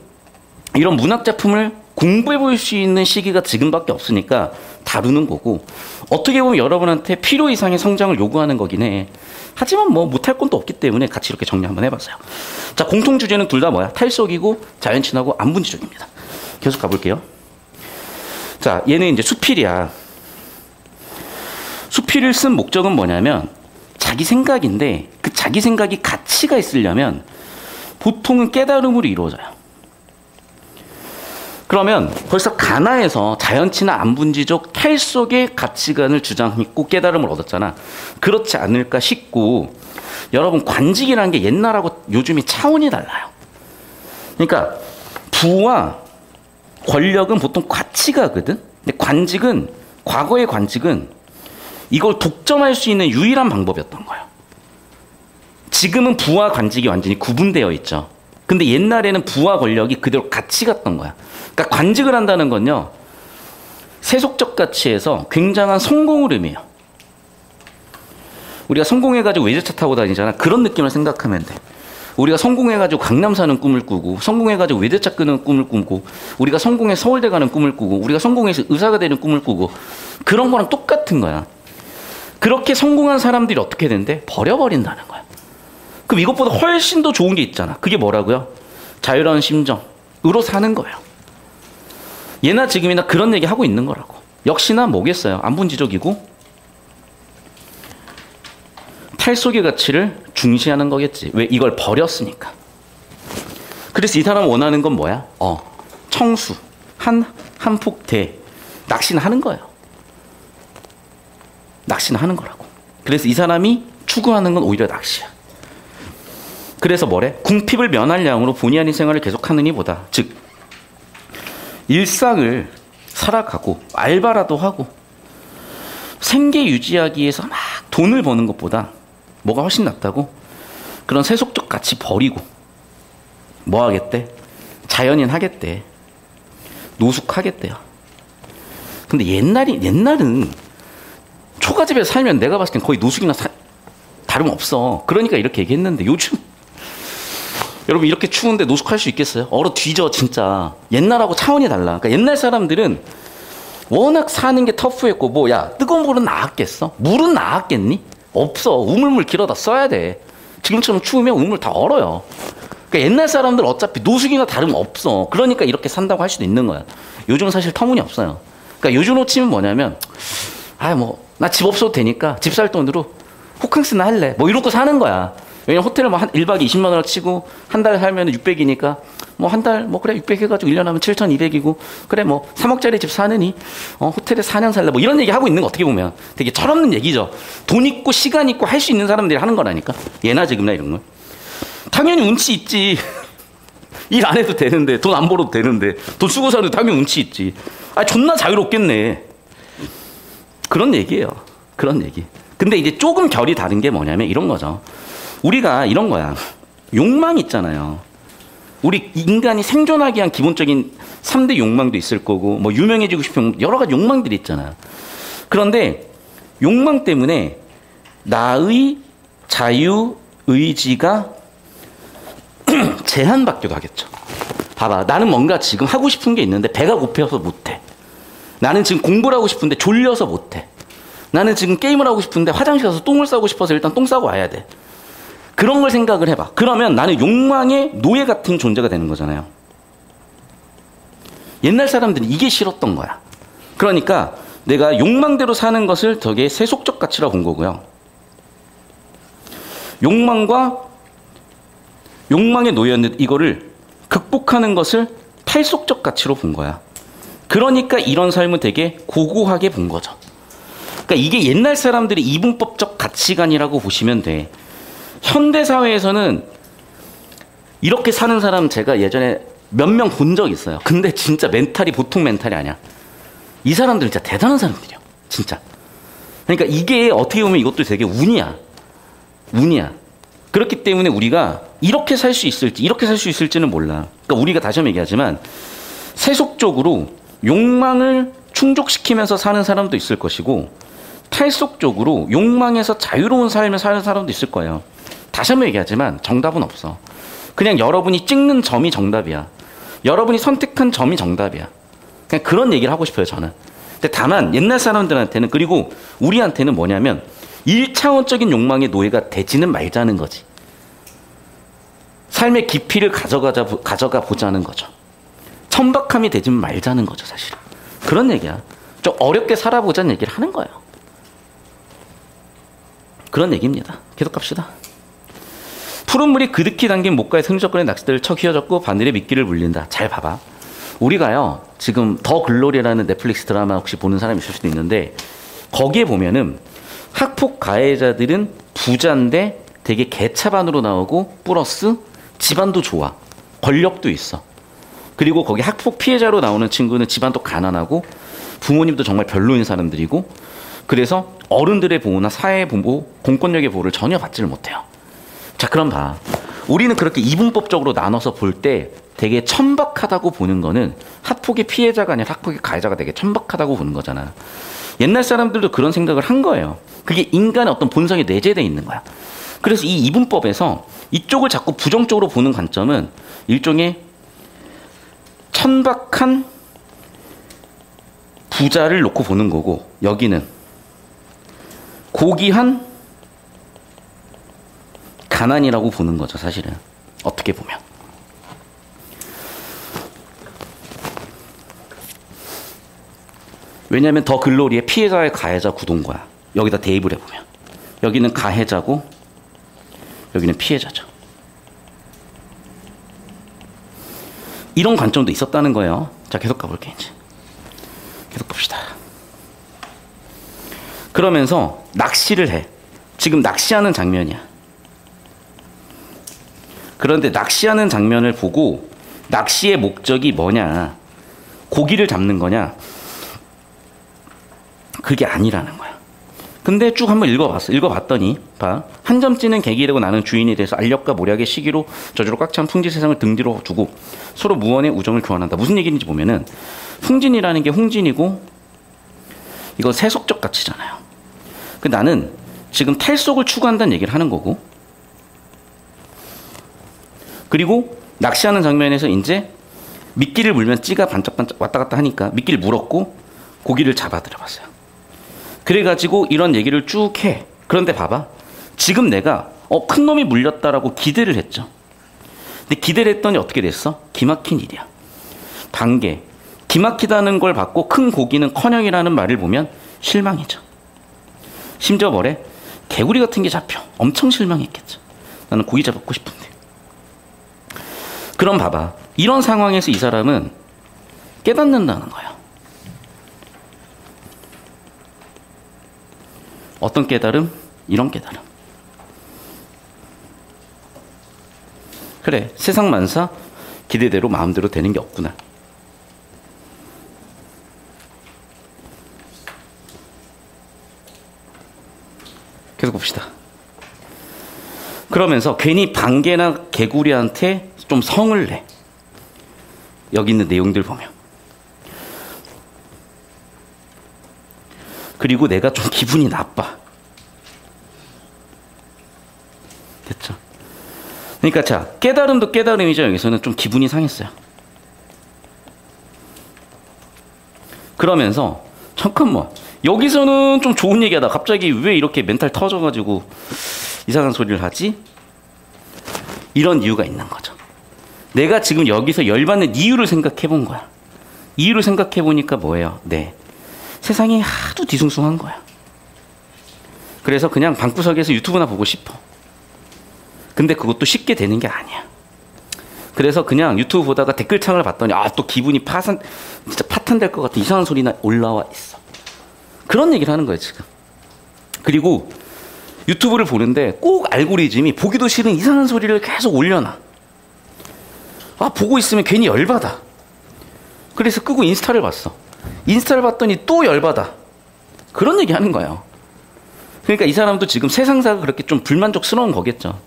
이런 문학작품을 공부해 볼 수 있는 시기가 지금밖에 없으니까 다루는 거고, 어떻게 보면 여러분한테 필요 이상의 성장을 요구하는 거긴 해. 하지만 뭐 못할 건 또 없기 때문에 같이 이렇게 정리 한번 해봤어요. 자, 공통 주제는 둘 다 뭐야? 탈속이고 자연친하고 안분지족입니다. 계속 가볼게요. 자, 얘는 이제 수필이야. 수필을 쓴 목적은 뭐냐면 자기 생각인데, 그 자기 생각이 가치가 있으려면 보통은 깨달음으로 이루어져요. 그러면 벌써 가나에서 자연치나 안분지족 탈속의 가치관을 주장했고 깨달음을 얻었잖아. 그렇지 않을까 싶고, 여러분 관직이라는 게 옛날하고 요즘이 차원이 달라요. 그러니까 부와 권력은 보통 가치가거든. 근데 관직은, 과거의 관직은 이걸 독점할 수 있는 유일한 방법이었던 거예요. 지금은 부와 관직이 완전히 구분되어 있죠. 근데 옛날에는 부와 권력이 그대로 같이 갔던 거야. 그러니까 관직을 한다는 건요, 세속적 가치에서 굉장한 성공을 의미해요. 우리가 성공해가지고 외제차 타고 다니잖아. 그런 느낌을 생각하면 돼. 우리가 성공해가지고 강남 사는 꿈을 꾸고, 성공해가지고 외제차 끄는 꿈을 꾸고, 우리가 성공해서 서울대 가는 꿈을 꾸고, 우리가 성공해서 의사가 되는 꿈을 꾸고, 그런 거랑 똑같은 거야. 그렇게 성공한 사람들이 어떻게 된대? 버려버린다는 거야. 그럼 이것보다 훨씬 더 좋은 게 있잖아. 그게 뭐라고요? 자유로운 심정으로 사는 거예요. 예나 지금이나 그런 얘기 하고 있는 거라고. 역시나 뭐겠어요? 안분지족이고 탈속의 가치를 중시하는 거겠지. 왜? 이걸 버렸으니까. 그래서 이 사람 원하는 건 뭐야? 청수, 한폭대, 낚시는 하는 거예요. 낚시는 하는 거라고. 그래서 이 사람이 추구하는 건 오히려 낚시야. 그래서 뭐래? 궁핍을 면할 양으로 본의 아닌 생활을 계속하느니 보다. 즉 일상을 살아가고 알바라도 하고 생계 유지하기 위해서 막 돈을 버는 것보다 뭐가 훨씬 낫다고? 그런 세속적 가치 버리고 뭐 하겠대? 자연인 하겠대. 노숙하겠대요. 근데 옛날은 초가집에서 살면 내가 봤을 땐 거의 노숙이나 다름없어. 그러니까 이렇게 얘기했는데 요즘 여러분 이렇게 추운데 노숙할 수 있겠어요? 얼어 뒤져 진짜. 옛날하고 차원이 달라. 그러니까 옛날 사람들은 워낙 사는 게 터프했고 뭐야 뜨거운 물은 나았겠어? 물은 나았겠니? 없어. 우물물 길어다 써야 돼. 지금처럼 추우면 우물 다 얼어요. 그러니까 옛날 사람들 어차피 노숙이나 다름없어. 그러니까 이렇게 산다고 할 수도 있는 거야. 요즘은 사실 터무니없어요. 그러니까 요즘 호칭은 뭐냐면 나 집 없어도 되니까 집 살 돈으로 호캉스나 할래. 뭐 이러고 사는 거야. 왜냐면 호텔을 한 1박에 20만 원을 치고 한 달 살면 600이니까 한 달 그래 600 해가지고 1년 하면 7,200이고 그래 3억짜리 집 사느니 호텔에 4년 살래. 뭐 이런 얘기 하고 있는 거 어떻게 보면 되게 철없는 얘기죠. 돈 있고 시간 있고 할 수 있는 사람들이 하는 거라니까. 예나 지금나 이런 거. 당연히 운치 있지. 일 안 해도 되는데 돈 안 벌어도 되는데 돈 쓰고 사는데 당연히 운치 있지. 존나 자유롭겠네. 그런 얘기예요. 그런 얘기. 근데 이제 조금 결이 다른 게 뭐냐면 이런 거죠. 우리가 이런 거야. 욕망 있잖아요. 우리 인간이 생존하기 위한 기본적인 3대 욕망도 있을 거고 유명해지고 싶은 여러 가지 욕망들이 있잖아요. 그런데 욕망 때문에 나의 자유의지가 제한받기도 하겠죠. 봐봐. 나는 뭔가 지금 하고 싶은 게 있는데 배가 고파서 못해. 나는 지금 공부를 하고 싶은데 졸려서 못해. 나는 지금 게임을 하고 싶은데 화장실 가서 똥을 싸고 싶어서 일단 똥 싸고 와야 돼. 그런 걸 생각을 해봐. 그러면 나는 욕망의 노예 같은 존재가 되는 거잖아요. 옛날 사람들은 이게 싫었던 거야. 그러니까 내가 욕망대로 사는 것을 되게 세속적 가치라고 본 거고요. 욕망의 노예였는데 이거를 극복하는 것을 탈속적 가치로 본 거야. 그러니까 이런 삶을 되게 고고하게 본 거죠. 그러니까 이게 옛날 사람들의 이분법적 가치관이라고 보시면 돼. 현대사회에서는 이렇게 사는 사람 제가 예전에 몇 명 본 적 있어요. 근데 진짜 멘탈이 보통 멘탈이 아니야. 이 사람들은 진짜 대단한 사람들이야. 진짜. 그러니까 이게 어떻게 보면 이것도 되게 운이야. 운이야. 그렇기 때문에 우리가 이렇게 살 수 있을지 이렇게 살 수 있을지는 몰라. 그러니까 우리가 다시 한번 얘기하지만 세속적으로 욕망을 충족시키면서 사는 사람도 있을 것이고 탈속적으로 욕망에서 자유로운 삶을 사는 사람도 있을 거예요. 다시 한번 얘기하지만 정답은 없어. 그냥 여러분이 찍는 점이 정답이야. 여러분이 선택한 점이 정답이야. 그냥 그런 얘기를 하고 싶어요, 저는. 근데 다만 옛날 사람들한테는 그리고 우리한테는 뭐냐면 1차원적인 욕망의 노예가 되지는 말자는 거지. 삶의 깊이를 가져가 보자는 거죠. 천박함이 되지 말자는 거죠, 사실은. 그런 얘기야. 좀 어렵게 살아보자는 얘기를 하는 거예요. 그런 얘기입니다. 계속 갑시다. 푸른 물이 그득히 담긴 목가에 승리조건의 낚싯대를 쳐 휘어졌고 바늘에 미끼를 물린다. 잘 봐봐. 우리가요, 지금 더 글로리라는 넷플릭스 드라마 혹시 보는 사람이 있을 수도 있는데 거기에 보면은 학폭 가해자들은 부자인데 되게 개차반으로 나오고 플러스 집안도 좋아. 권력도 있어. 그리고 거기 학폭 피해자로 나오는 친구는 집안도 가난하고 부모님도 정말 별로인 사람들이고 그래서 어른들의 보호나 사회의 보호, 공권력의 보호를 전혀 받지를 못해요. 자, 그럼 봐. 우리는 그렇게 이분법적으로 나눠서 볼 때 되게 천박하다고 보는 거는 학폭의 피해자가 아니라 학폭의 가해자가 되게 천박하다고 보는 거잖아. 옛날 사람들도 그런 생각을 한 거예요. 그게 인간의 어떤 본성에 내재되어 있는 거야. 그래서 이 이분법에서 이쪽을 자꾸 부정적으로 보는 관점은 일종의 천박한 부자를 놓고 보는 거고, 여기는 고귀한 가난이라고 보는 거죠, 사실은. 어떻게 보면. 왜냐하면 더 글로리의 피해자의 가해자 구도인 거야. 여기다 대입을 해보면. 여기는 가해자고 여기는 피해자죠. 이런 관점도 있었다는 거예요. 자, 계속 가볼게요. 이제 계속 봅시다. 그러면서 낚시를 해. 지금 낚시하는 장면이야. 그런데 낚시하는 장면을 보고 낚시의 목적이 뭐냐, 고기를 잡는 거냐, 그게 아니라는 거야. 근데 쭉 한번 읽어봤더니 봐. 한 점 찌는 계기되고 나는 주인이 돼서 알력과 모략의 시기로 저주로 꽉 찬 풍지 세상을 등 뒤로 두고 서로 무언의 우정을 교환한다. 무슨 얘기인지 보면은 풍진이라는 게 홍진이고 이거 세속적 가치잖아요. 그 나는 지금 탈속을 추구한다는 얘기를 하는 거고, 그리고 낚시하는 장면에서 이제 미끼를 물면 찌가 반짝반짝 왔다 갔다 하니까 미끼를 물었고 고기를 잡아 들어봤어요. 그래가지고 이런 얘기를 쭉 해. 그런데 봐봐. 지금 내가 큰 놈이 물렸다라고 기대를 했죠. 근데 기대를 했더니 어떻게 됐어? 기막힌 일이야. 단계. 기막히다는 걸 받고 큰 고기는 커녕이라는 말을 보면 실망이죠. 심지어 뭐래? 개구리 같은 게 잡혀. 엄청 실망했겠죠. 나는 고기 잡고 싶은데. 그럼 봐봐. 이런 상황에서 이 사람은 깨닫는다는 거야. 어떤 깨달음? 이런 깨달음. 그래, 세상 만사 기대대로 마음대로 되는 게 없구나. 계속 봅시다. 그러면서 괜히 방개나 개구리한테 좀 성을 내. 여기 있는 내용들 보면. 그리고 내가 좀 기분이 나빠. 됐죠? 그러니까 자, 깨달음도 깨달음이죠. 여기서는 좀 기분이 상했어요. 그러면서 잠깐만, 여기서는 좀 좋은 얘기하다 갑자기 왜 이렇게 멘탈 터져가지고 이상한 소리를 하지? 이런 이유가 있는 거죠. 내가 지금 여기서 열받는 이유를 생각해 본 거야. 이유를 생각해 보니까 뭐예요? 네, 세상이 하도 뒤숭숭한 거야. 그래서 그냥 방구석에서 유튜브나 보고 싶어. 근데 그것도 쉽게 되는 게 아니야. 그래서 그냥 유튜브 보다가 댓글창을 봤더니 또 기분이 진짜 파탄될 것 같은 이상한 소리나 올라와 있어. 그런 얘기를 하는 거예요, 지금. 그리고 유튜브를 보는데 꼭 알고리즘이 보기도 싫은 이상한 소리를 계속 올려놔. 보고 있으면 괜히 열받아. 그래서 끄고 인스타를 봤어. 인스타를 봤더니 또 열받아. 그런 얘기 하는 거예요. 그러니까 이 사람도 지금 세상사가 그렇게 좀 불만족스러운 거겠죠.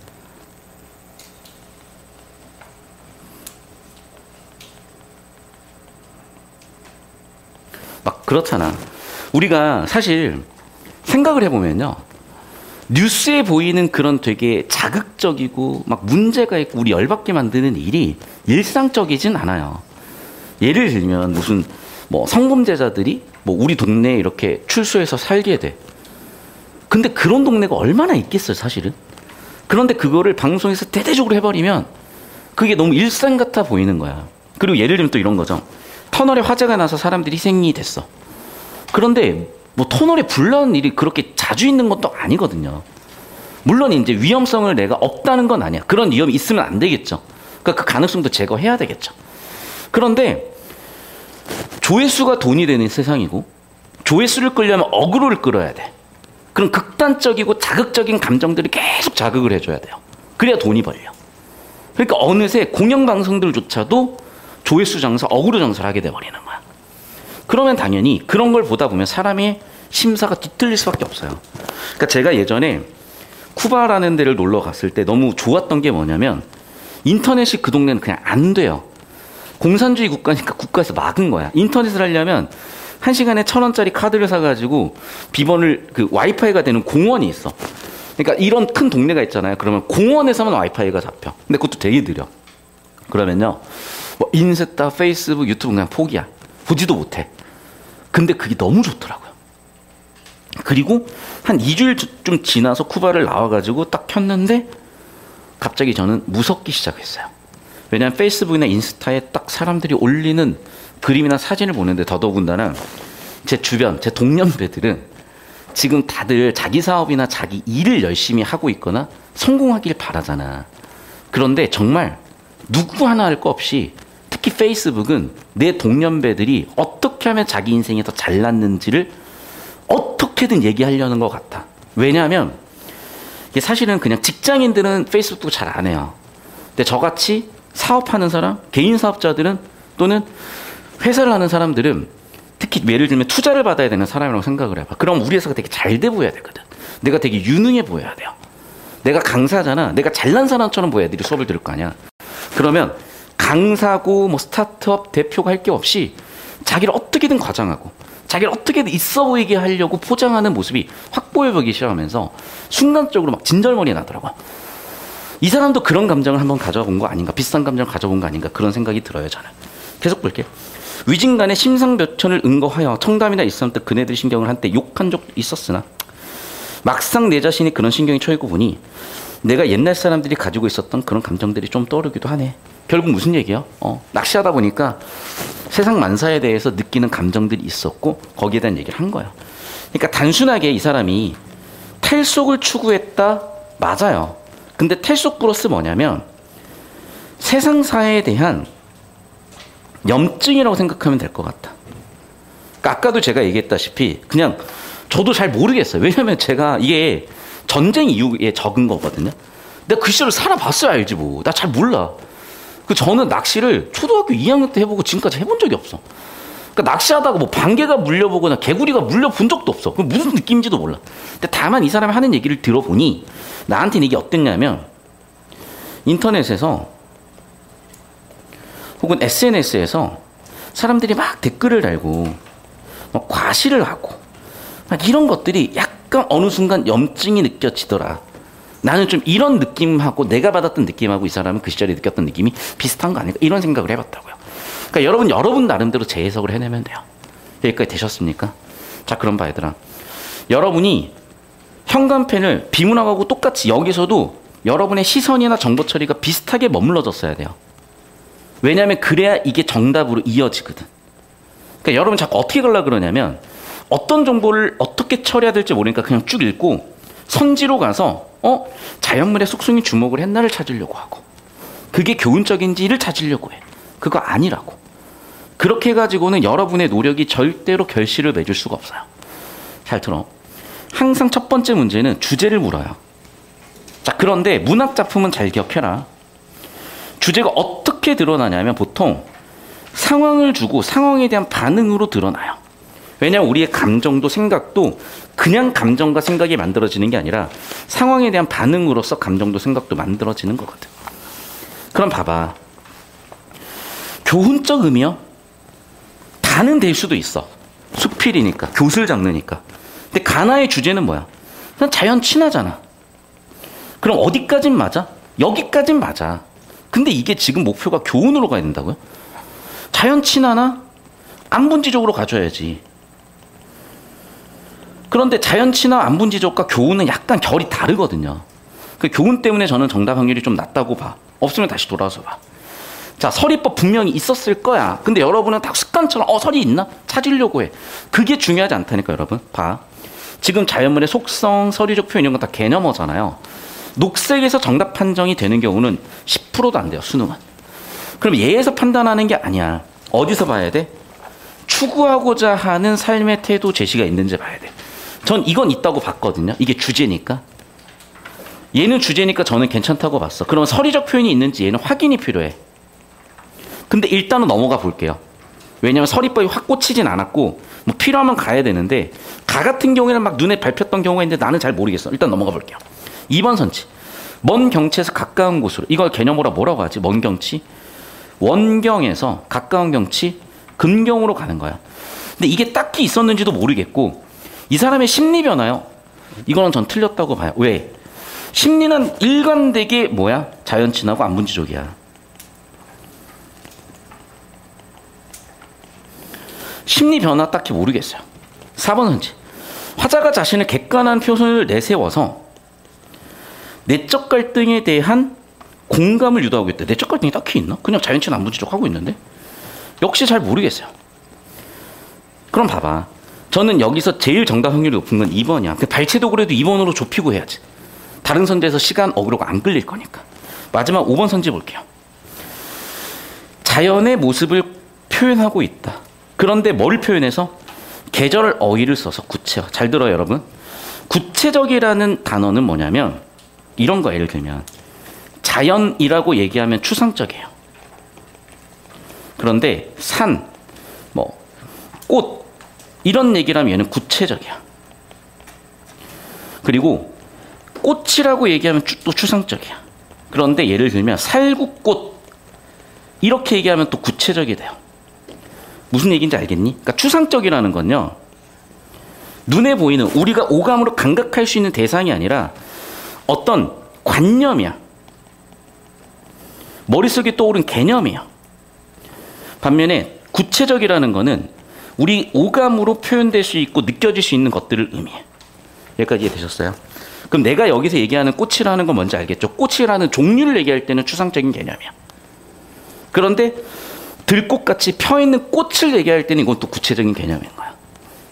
막 그렇잖아. 우리가 사실 생각을 해보면요, 뉴스에 보이는 그런 되게 자극적이고 막 문제가 있고 우리 열받게 만드는 일이 일상적이진 않아요. 예를 들면 무슨 성범죄자들이 우리 동네에 이렇게 출소해서 살게 돼. 근데 그런 동네가 얼마나 있겠어요, 사실은. 그런데 그거를 방송에서 대대적으로 해버리면 그게 너무 일상 같아 보이는 거야. 그리고 예를 들면 또 이런 거죠. 터널에 화재가 나서 사람들이 희생이 됐어. 그런데 터널에 불 나는 일이 그렇게 자주 있는 것도 아니거든요. 물론 이제 위험성을 내가 없다는 건 아니야. 그런 위험이 있으면 안 되겠죠. 그러니까 그 가능성도 제거해야 되겠죠. 그런데 조회수가 돈이 되는 세상이고, 조회수를 끌려면 어그로를 끌어야 돼. 그런 극단적이고 자극적인 감정들을 계속 자극을 해줘야 돼요. 그래야 돈이 벌려. 그러니까 어느새 공영방송들조차도 조회수 장사, 어그로 장사를 하게 돼버리는 거야. 그러면 당연히 그런 걸 보다 보면 사람의 심사가 뒤틀릴 수밖에 없어요. 그러니까 제가 예전에 쿠바라는 데를 놀러 갔을 때 너무 좋았던 게 뭐냐면 인터넷이 그 동네는 그냥 안 돼요. 공산주의 국가니까 국가에서 막은 거야. 인터넷을 하려면 1시간에 1,000원짜리 카드를 사가지고 비번을 그 와이파이가 되는 공원이 있어. 그러니까 이런 큰 동네가 있잖아요. 그러면 공원에서만 와이파이가 잡혀. 근데 그것도 되게 느려. 그러면요, 뭐 인스타, 페이스북, 유튜브 그냥 포기야. 보지도 못해. 근데 그게 너무 좋더라고요. 그리고 한 2주일 좀 지나서 쿠바를 나와가지고 딱 켰는데 갑자기 저는 무섭기 시작했어요. 왜냐하면 페이스북이나 인스타에 딱 사람들이 올리는 그림이나 사진을 보는데 더더군다나 제 주변, 제 동년배들은 지금 다들 자기 사업이나 자기 일을 열심히 하고 있거나 성공하길 바라잖아. 그런데 정말 누구 하나 할 거 없이 특히 페이스북은 내 동년배들이 어떻게 하면 자기 인생이 더 잘났는지를 어떻게든 얘기하려는 것 같아. 왜냐하면 이게 사실은 그냥 직장인들은 페이스북도 잘 안 해요. 근데 저같이 사업하는 사람, 개인 사업자들은 또는 회사를 하는 사람들은 특히 예를 들면 투자를 받아야 되는 사람이라고 생각을 해봐. 그럼 우리 회사가 되게 잘 돼 보여야 되거든. 내가 되게 유능해 보여야 돼요. 내가 강사잖아. 내가 잘난 사람처럼 보여야 애들이 수업을 들을 거 아니야. 그러면 강사고 뭐 스타트업 대표가 할 게 없이 자기를 어떻게든 과장하고 자기를 어떻게든 있어 보이게 하려고 포장하는 모습이 확 보여보기 시작하면서 순간적으로 막 진절머리 나더라고. 이 사람도 그런 감정을 한번 가져본 거 아닌가, 비슷한 감정을 가져본 거 아닌가, 그런 생각이 들어요. 저는 계속 볼게요. 위진간에 심상몇천을 은거하여 청담이나 일산 때 그네들 신경을 한때 욕한 적도 있었으나 막상 내 자신이 그런 신경이 처해고 보니 내가 옛날 사람들이 가지고 있었던 그런 감정들이 좀 떠오르기도 하네. 결국 무슨 얘기야? 낚시하다 보니까 세상 만사에 대해서 느끼는 감정들이 있었고 거기에 대한 얘기를 한 거야. 그러니까 단순하게 이 사람이 탈속을 추구했다, 맞아요. 근데 탈속 플러스 뭐냐면 세상사에 대한 염증이라고 생각하면 될 것 같다. 그러니까 아까도 제가 얘기했다시피 그냥 저도 잘 모르겠어요. 왜냐면 제가 이게 전쟁 이후에 적은 거거든요. 내가 그 시절을 살아봤어야 알지 뭐. 나 잘 몰라. 저는 낚시를 초등학교 2학년 때 해보고 지금까지 해본 적이 없어. 그러니까 낚시하다가 뭐 반개가 물려보거나 개구리가 물려본 적도 없어. 그게 무슨 느낌인지도 몰라. 근데 다만 이 사람이 하는 얘기를 들어보니 나한테는 이게 어땠냐면 인터넷에서 혹은 SNS에서 사람들이 막 댓글을 달고 막 과시를 하고 막 이런 것들이 약간 어느 순간 염증이 느껴지더라. 나는 좀 이런 느낌하고 내가 받았던 느낌하고 이 사람은 그 시절에 느꼈던 느낌이 비슷한 거 아닐까, 이런 생각을 해봤다고요. 그러니까 여러분 나름대로 재해석을 해내면 돼요. 여기까지 되셨습니까? 자, 그럼 봐 얘들아. 여러분이 현관펜을 비문학하고 똑같이 여기서도 여러분의 시선이나 정보 처리가 비슷하게 머물러졌어야 돼요. 왜냐하면 그래야 이게 정답으로 이어지거든. 그러니까 여러분 자꾸 어떻게 가려고 그러냐면 어떤 정보를 어떻게 처리해야 될지 모르니까 그냥 쭉 읽고 선지로 가서 자연물의 속성이 주목을 했나를 찾으려고 하고 그게 교훈적인지를 찾으려고 해. 그거 아니라고. 그렇게 해가지고는 여러분의 노력이 절대로 결실을 맺을 수가 없어요. 잘 들어. 항상 첫 번째 문제는 주제를 물어요. 자, 그런데 문학 작품은 잘 기억해라. 주제가 어떻게 드러나냐면 보통 상황을 주고 상황에 대한 반응으로 드러나요. 왜냐하면 우리의 감정도 생각도 그냥 감정과 생각이 만들어지는 게 아니라 상황에 대한 반응으로서 감정도 생각도 만들어지는 거거든. 그럼 봐봐. 교훈적 의미요? 다는 될 수도 있어. 수필이니까, 교술 장르니까. 근데 가나의 주제는 뭐야? 그냥 자연 친화잖아. 그럼 어디까진 맞아? 여기까진 맞아. 근데 이게 지금 목표가 교훈으로 가야 된다고요? 자연 친화나 안분지적으로 가져야지. 그런데 자연 친화, 안분지적과 교훈은 약간 결이 다르거든요. 그 교훈 때문에 저는 정답 확률이 좀 낮다고 봐. 없으면 다시 돌아와서 봐. 자, 서리법 분명히 있었을 거야. 근데 여러분은 딱 습관처럼 설이 있나? 찾으려고 해. 그게 중요하지 않다니까 여러분. 봐. 지금 자연물의 속성, 서리적 표현 이런 거 다 개념어잖아요. 녹색에서 정답 판정이 되는 경우는 10%도 안 돼요. 수능은. 그럼 얘에서 판단하는 게 아니야. 어디서 봐야 돼? 추구하고자 하는 삶의 태도 제시가 있는지 봐야 돼. 전 이건 있다고 봤거든요. 이게 주제니까. 얘는 주제니까 저는 괜찮다고 봤어. 그럼 서리적 표현이 있는지 얘는 확인이 필요해. 근데 일단은 넘어가 볼게요. 왜냐면 서리법이 확 꽂히진 않았고 뭐 필요하면 가야 되는데 가 같은 경우에는 막 눈에 밟혔던 경우가 있는데 나는 잘 모르겠어. 일단 넘어가 볼게요. 2번 선지. 먼 경치에서 가까운 곳으로. 이걸 개념으로 뭐라고 하지? 먼 경치. 원경에서 가까운 경치, 근경으로 가는 거야. 근데 이게 딱히 있었는지도 모르겠고 이 사람의 심리 변화요. 이거는 전 틀렸다고 봐요. 왜? 심리는 일관되게 뭐야? 자연친하고 안분지족이야. 심리 변화 딱히 모르겠어요. 4번 선지. 화자가 자신을 객관한 표현을 내세워서 내적 갈등에 대한 공감을 유도하고 있대. 내적 갈등이 딱히 있나? 그냥 자연친 안분지족 하고 있는데? 역시 잘 모르겠어요. 그럼 봐봐. 저는 여기서 제일 정답 확률이 높은 건 2번이야. 발췌도구라도 2번으로 좁히고 해야지. 다른 선지에서 시간 어그로가 안 끌릴 거니까. 마지막 5번 선지 볼게요. 자연의 모습을 표현하고 있다. 그런데 뭘 표현해서? 계절 어휘를 써서 구체화. 잘 들어요, 여러분. 구체적이라는 단어는 뭐냐면 이런 거 예를 들면 자연이라고 얘기하면 추상적이에요. 그런데 산, 뭐 꽃 이런 얘기를 하면 얘는 구체적이야. 그리고 꽃이라고 얘기하면 또 추상적이야. 그런데 예를 들면 살구꽃 이렇게 얘기하면 또 구체적이 돼요. 무슨 얘기인지 알겠니? 그러니까 추상적이라는 건요. 눈에 보이는 우리가 오감으로 감각할 수 있는 대상이 아니라 어떤 관념이야. 머릿속에 떠오른 개념이야. 반면에 구체적이라는 거는 우리 오감으로 표현될 수 있고 느껴질 수 있는 것들을 의미해. 여기까지 이해되셨어요? 그럼 내가 여기서 얘기하는 꽃이라는 건 뭔지 알겠죠? 꽃이라는 종류를 얘기할 때는 추상적인 개념이야. 그런데 들꽃같이 펴있는 꽃을 얘기할 때는 이건 또 구체적인 개념인 거야.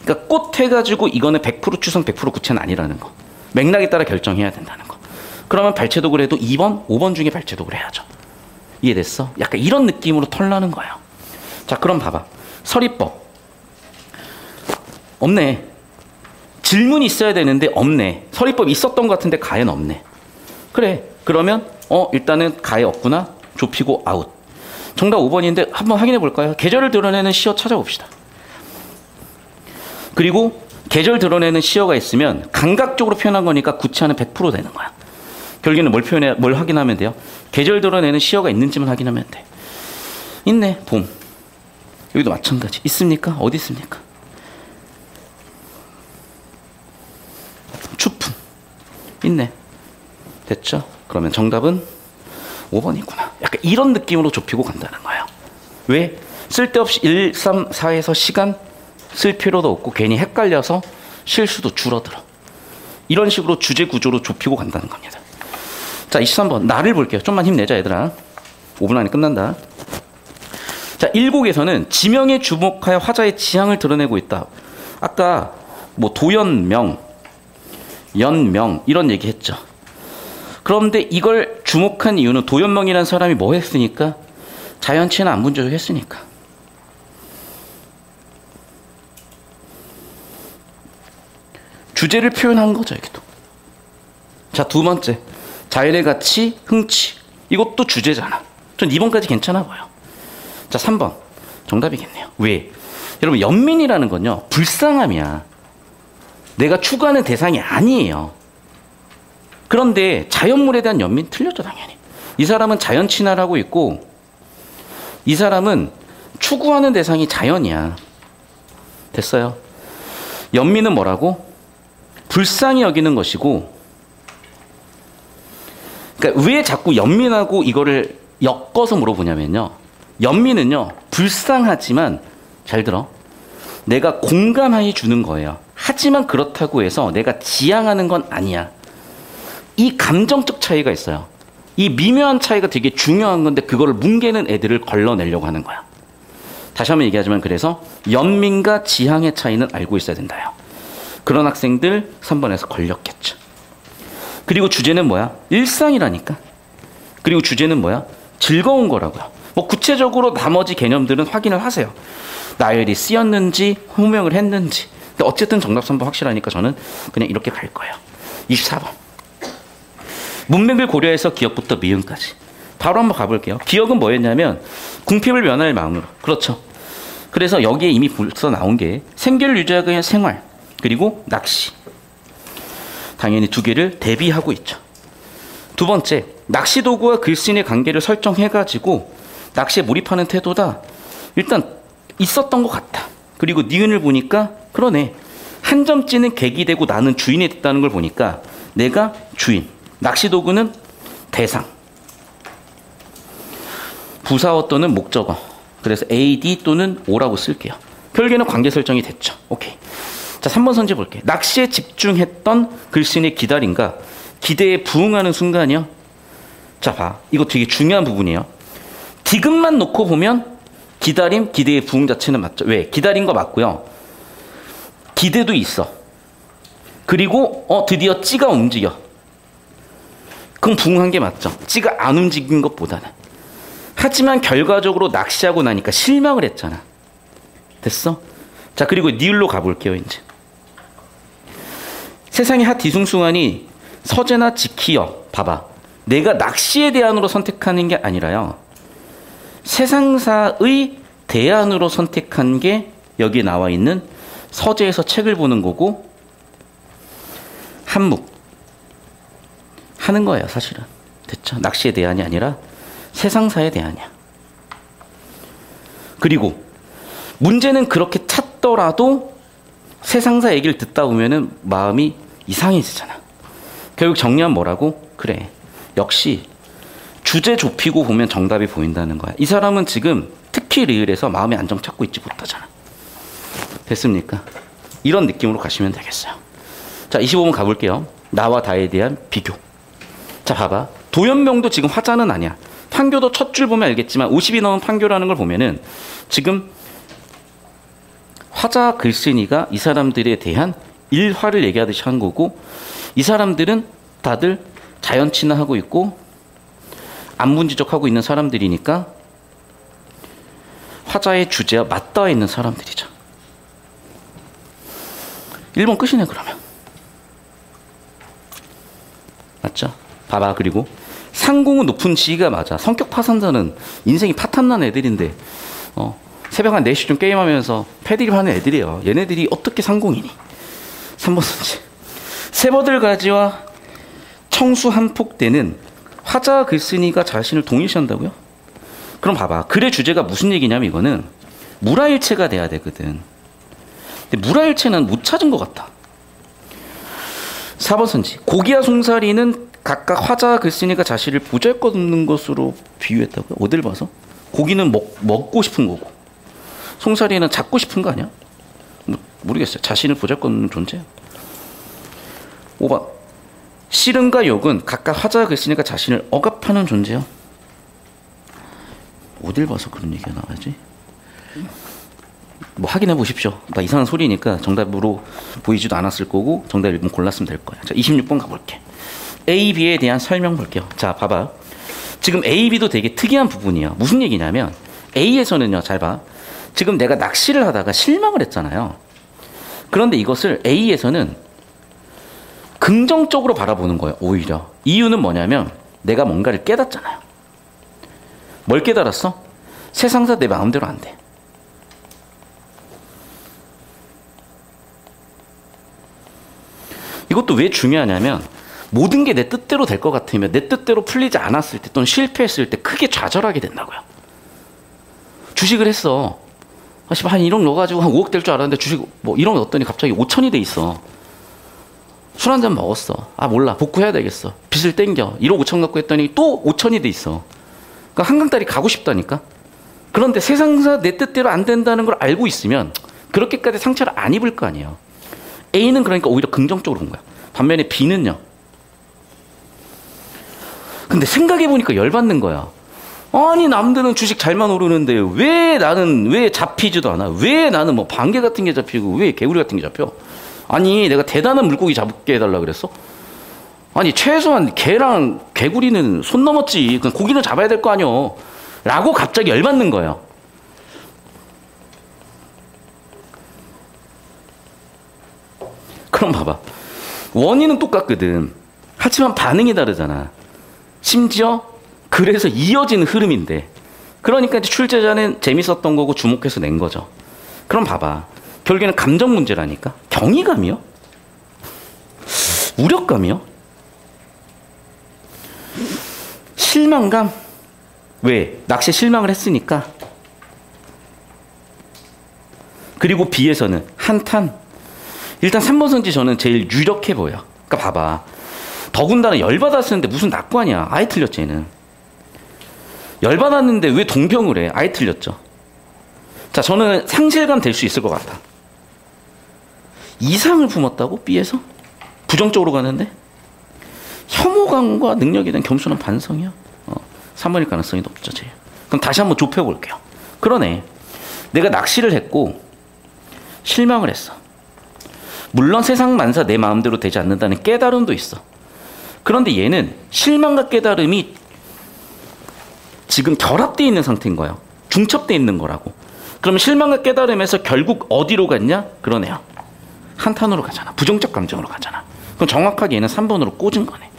그러니까 꽃 해가지고 이거는 100% 추상 100% 구체는 아니라는 거. 맥락에 따라 결정해야 된다는 거. 그러면 발췌도구를 해도 2번, 5번 중에 발췌도구를 해야죠. 이해됐어? 약간 이런 느낌으로 털나는 거예요. 자, 그럼 봐봐. 서리법. 없네. 질문이 있어야 되는데 없네. 서리법 있었던 것 같은데 가에는 없네. 그래. 그러면 일단은 가에 없구나. 좁히고 아웃. 정답 5번인데 한번 확인해 볼까요? 계절을 드러내는 시어 찾아봅시다. 그리고 계절 드러내는 시어가 있으면 감각적으로 표현한 거니까 구체화는 100% 되는 거야. 결국에는 뭘 확인하면 돼요? 계절 드러내는 시어가 있는지만 확인하면 돼. 있네. 봄. 여기도 마찬가지. 있습니까? 어디 있습니까? 추풍. 있네. 됐죠? 그러면 정답은 5번이구나. 약간 이런 느낌으로 좁히고 간다는 거예요. 왜? 쓸데없이 1, 3, 4에서 시간 쓸 필요도 없고 괜히 헷갈려서 실수도 줄어들어. 이런 식으로 주제 구조로 좁히고 간다는 겁니다. 자, 23번. 나를 볼게요. 좀만 힘내자, 얘들아. 5분 안에 끝난다. 자, 1곡에서는 지명에 주목하여 화자의 지향을 드러내고 있다. 아까 뭐 도연명, 연명 이런 얘기 했죠. 그런데 이걸 주목한 이유는 도연명이라는 사람이 뭐 했으니까? 자연치는 안분지족 했으니까. 주제를 표현한 거죠, 여기도. 자, 두 번째. 자연의 가치, 흥치. 이것도 주제잖아. 전 2번까지 괜찮아 보여. 자, 3번. 정답이겠네요. 왜? 여러분, 연민이라는 건요, 불쌍함이야. 내가 추구하는 대상이 아니에요. 그런데 자연물에 대한 연민 틀렸죠, 당연히. 이 사람은 자연 친화를 하고 있고 이 사람은 추구하는 대상이 자연이야. 됐어요? 연민은 뭐라고? 불쌍히 여기는 것이고, 그러니까 왜 자꾸 연민하고 이거를 엮어서 물어보냐면요, 연민은요 불쌍하지만 잘 들어, 내가 공감해 주는 거예요. 하지만 그렇다고 해서 내가 지향하는 건 아니야. 이 감정적 차이가 있어요. 이 미묘한 차이가 되게 중요한 건데 그거를 뭉개는 애들을 걸러내려고 하는 거야. 다시 한번 얘기하지만, 그래서 연민과 지향의 차이는 알고 있어야 된다요. 그런 학생들 3번에서 걸렸겠죠. 그리고 주제는 뭐야? 일상이라니까. 그리고 주제는 뭐야? 즐거운 거라고요. 뭐 구체적으로 나머지 개념들은 확인을 하세요. 나열이 쓰였는지 호명을 했는지. 근데 어쨌든 정답 3번 확실하니까 저는 그냥 이렇게 갈 거예요. 24번. 문맥을 고려해서 기억부터 미음까지. 바로 한번 가볼게요. 기억은 뭐였냐면 궁핍을 면할 마음으로. 그렇죠. 그래서 여기에 이미 벌써 나온 게 생계를 유지하기 위한 생활, 그리고 낚시. 당연히 두 개를 대비하고 있죠. 두 번째, 낚시 도구와 글씨인의 관계를 설정해가지고 낚시에 몰입하는 태도다. 일단 있었던 것 같다. 그리고 니은을 보니까 그러네. 한 점찌는 객이 되고 나는 주인이 됐다는 걸 보니까 내가 주인, 낚시 도구는 대상, 부사어 또는 목적어. 그래서 AD 또는 O라고 쓸게요. 결국에는 관계 설정이 됐죠. 오케이. 자, 3번 선지 볼게요. 낚시에 집중했던 글씨인의 기다림과 기대에 부응하는 순간이요. 자, 봐. 이거 되게 중요한 부분이에요. 디귿만 놓고 보면 기다림, 기대의 부응 자체는 맞죠. 왜? 기다린 거 맞고요. 기대도 있어. 그리고 드디어 찌가 움직여. 그럼 부응한 게 맞죠. 찌가 안 움직인 것보다는. 하지만 결과적으로 낚시하고 나니까 실망을 했잖아. 됐어? 자, 그리고 니을로 가볼게요. 이제 세상의 핫 뒤숭숭하니 서재나 지키여. 봐봐. 내가 낚시의 대안으로 선택하는 게 아니라요. 세상사의 대안으로 선택한 게 여기 나와 있는 서재에서 책을 보는 거고 한묵 하는 거예요. 사실은. 됐죠? 낚시의 대안이 아니라 세상사의 대안이야. 그리고 문제는 그렇게 찾더라도 세상사 얘기를 듣다 보면은 마음이 이상해지잖아. 결국 정리하면 뭐라고? 그래. 역시 주제 좁히고 보면 정답이 보인다는 거야. 이 사람은 지금 특히 리을에서 마음의 안정 찾고 있지 못하잖아. 됐습니까? 이런 느낌으로 가시면 되겠어요. 자, 25번 가볼게요. 나와 다에 대한 비교. 자, 봐봐. 도연명도 지금 화자는 아니야. 판교도 첫 줄 보면 알겠지만 50이 넘은 판교라는 걸 보면은 지금 화자 글쓴이가 이 사람들에 대한 일화를 얘기하듯이 한 거고, 이 사람들은 다들 자연 친화하고 있고 안문지적하고 있는 사람들이니까 화자의 주제와 맞닿아 있는 사람들이죠. 1번 끝이네. 그러면 맞죠? 봐봐. 그리고 상공은 높은 지위가 맞아. 성격 파산자는 인생이 파탄난 애들인데 새벽 한 4시쯤 게임하면서 패드립 하는 애들이에요. 얘네들이 어떻게 상공이니? 3번 선지. 세버들 가지와 청수 한폭 때는 화자 글쓴이가 자신을 동일시한다고요? 그럼 봐봐. 글의 주제가 무슨 얘기냐면 이거는 무라일체가 돼야 되거든. 근데 무라일체는 못 찾은 것 같아. 4번 선지. 고기와 송사리는 각각 화자 글쓴이가 자신을 보잘것없는 것으로 비유했다고요? 어딜 봐서? 고기는 먹고 싶은 거고 송사리는 잡고 싶은 거 아니야? 모르겠어요. 자신을 보잘것없는 존재야. 5번. 씨름과 욕은 각각 화자 글쓴이가 자신을 억압하는 존재요. 어딜 봐서 그런 얘기가 나와야지? 뭐 확인해 보십시오. 나 이상한 소리니까 정답으로 보이지도 않았을 거고 정답 1번 골랐으면 될 거야. 자, 26번 가볼게. A, B에 대한 설명 볼게요. 자, 봐봐. 지금 A, B도 되게 특이한 부분이에요. 무슨 얘기냐면 A에서는요. 잘 봐. 지금 내가 낚시를 하다가 실망을 했잖아요. 그런데 이것을 A에서는 긍정적으로 바라보는 거예요. 오히려. 이유는 뭐냐면 내가 뭔가를 깨닫잖아요. 뭘 깨달았어? 세상사 내 마음대로 안 돼. 이것도 왜 중요하냐면 모든 게 내 뜻대로 될 것 같으면 내 뜻대로 풀리지 않았을 때 또는 실패했을 때 크게 좌절하게 된다고요. 주식을 했어. 한 1억 넣어가지고 한 5억 될 줄 알았는데 주식 뭐 1억 넣었더니 갑자기 5천이 돼 있어. 술 한 잔 먹었어. 아 몰라. 복구해야 되겠어. 빚을 땡겨. 1억 5천 갖고 했더니 또 5천이 돼 있어. 그러니까 한강다리 가고 싶다니까. 그런데 세상사 내 뜻대로 안 된다는 걸 알고 있으면 그렇게까지 상처를 안 입을 거 아니에요. A는 그러니까 오히려 긍정적으로 본 거야. 반면에 B는요. 근데 생각해보니까 열받는 거야. 아니 남들은 주식 잘만 오르는데 왜 나는 왜 잡히지도 않아? 왜 나는 뭐 반개 같은 게 잡히고 왜 개구리 같은 게 잡혀? 아니 내가 대단한 물고기 잡게 해달라 그랬어? 아니 최소한 개랑 개구리는 손 넘었지. 그냥 고기는 잡아야 될 거 아니여. 라고 갑자기 열받는 거예요. 그럼 봐봐. 원인은 똑같거든. 하지만 반응이 다르잖아. 심지어 그래서 이어지는 흐름인데. 그러니까 이제 출제자는 재밌었던 거고 주목해서 낸 거죠. 그럼 봐봐. 결국에는 감정 문제라니까. 경이감이요? 무력감이요? 실망감? 왜? 낚시에 실망을 했으니까. 그리고 B에서는 한탄. 일단 3번 선지 저는 제일 유력해 보여. 그러니까 봐봐. 더군다나 열받아 쓰는데 무슨 낙관이야. 아예 틀렸지 얘는. 열받았는데 왜 동병을 해. 아예 틀렸죠. 자, 저는 상실감 될 수 있을 것 같다. 이상을 품었다고? B에서? 부정적으로 가는데? 혐오감과 능력에 대한 겸손한 반성이야. 3번일 가능성이 높죠. 제일. 그럼 다시 한번 좁혀볼게요. 그러네. 내가 낚시를 했고 실망을 했어. 물론 세상 만사 내 마음대로 되지 않는다는 깨달음도 있어. 그런데 얘는 실망과 깨달음이 지금 결합되어 있는 상태인 거예요. 중첩되어 있는 거라고. 그러면 실망과 깨달음에서 결국 어디로 갔냐? 그러네요. 한탄으로 가잖아. 부정적 감정으로 가잖아. 그럼 정확하게 얘는 3번으로 꽂은 거네.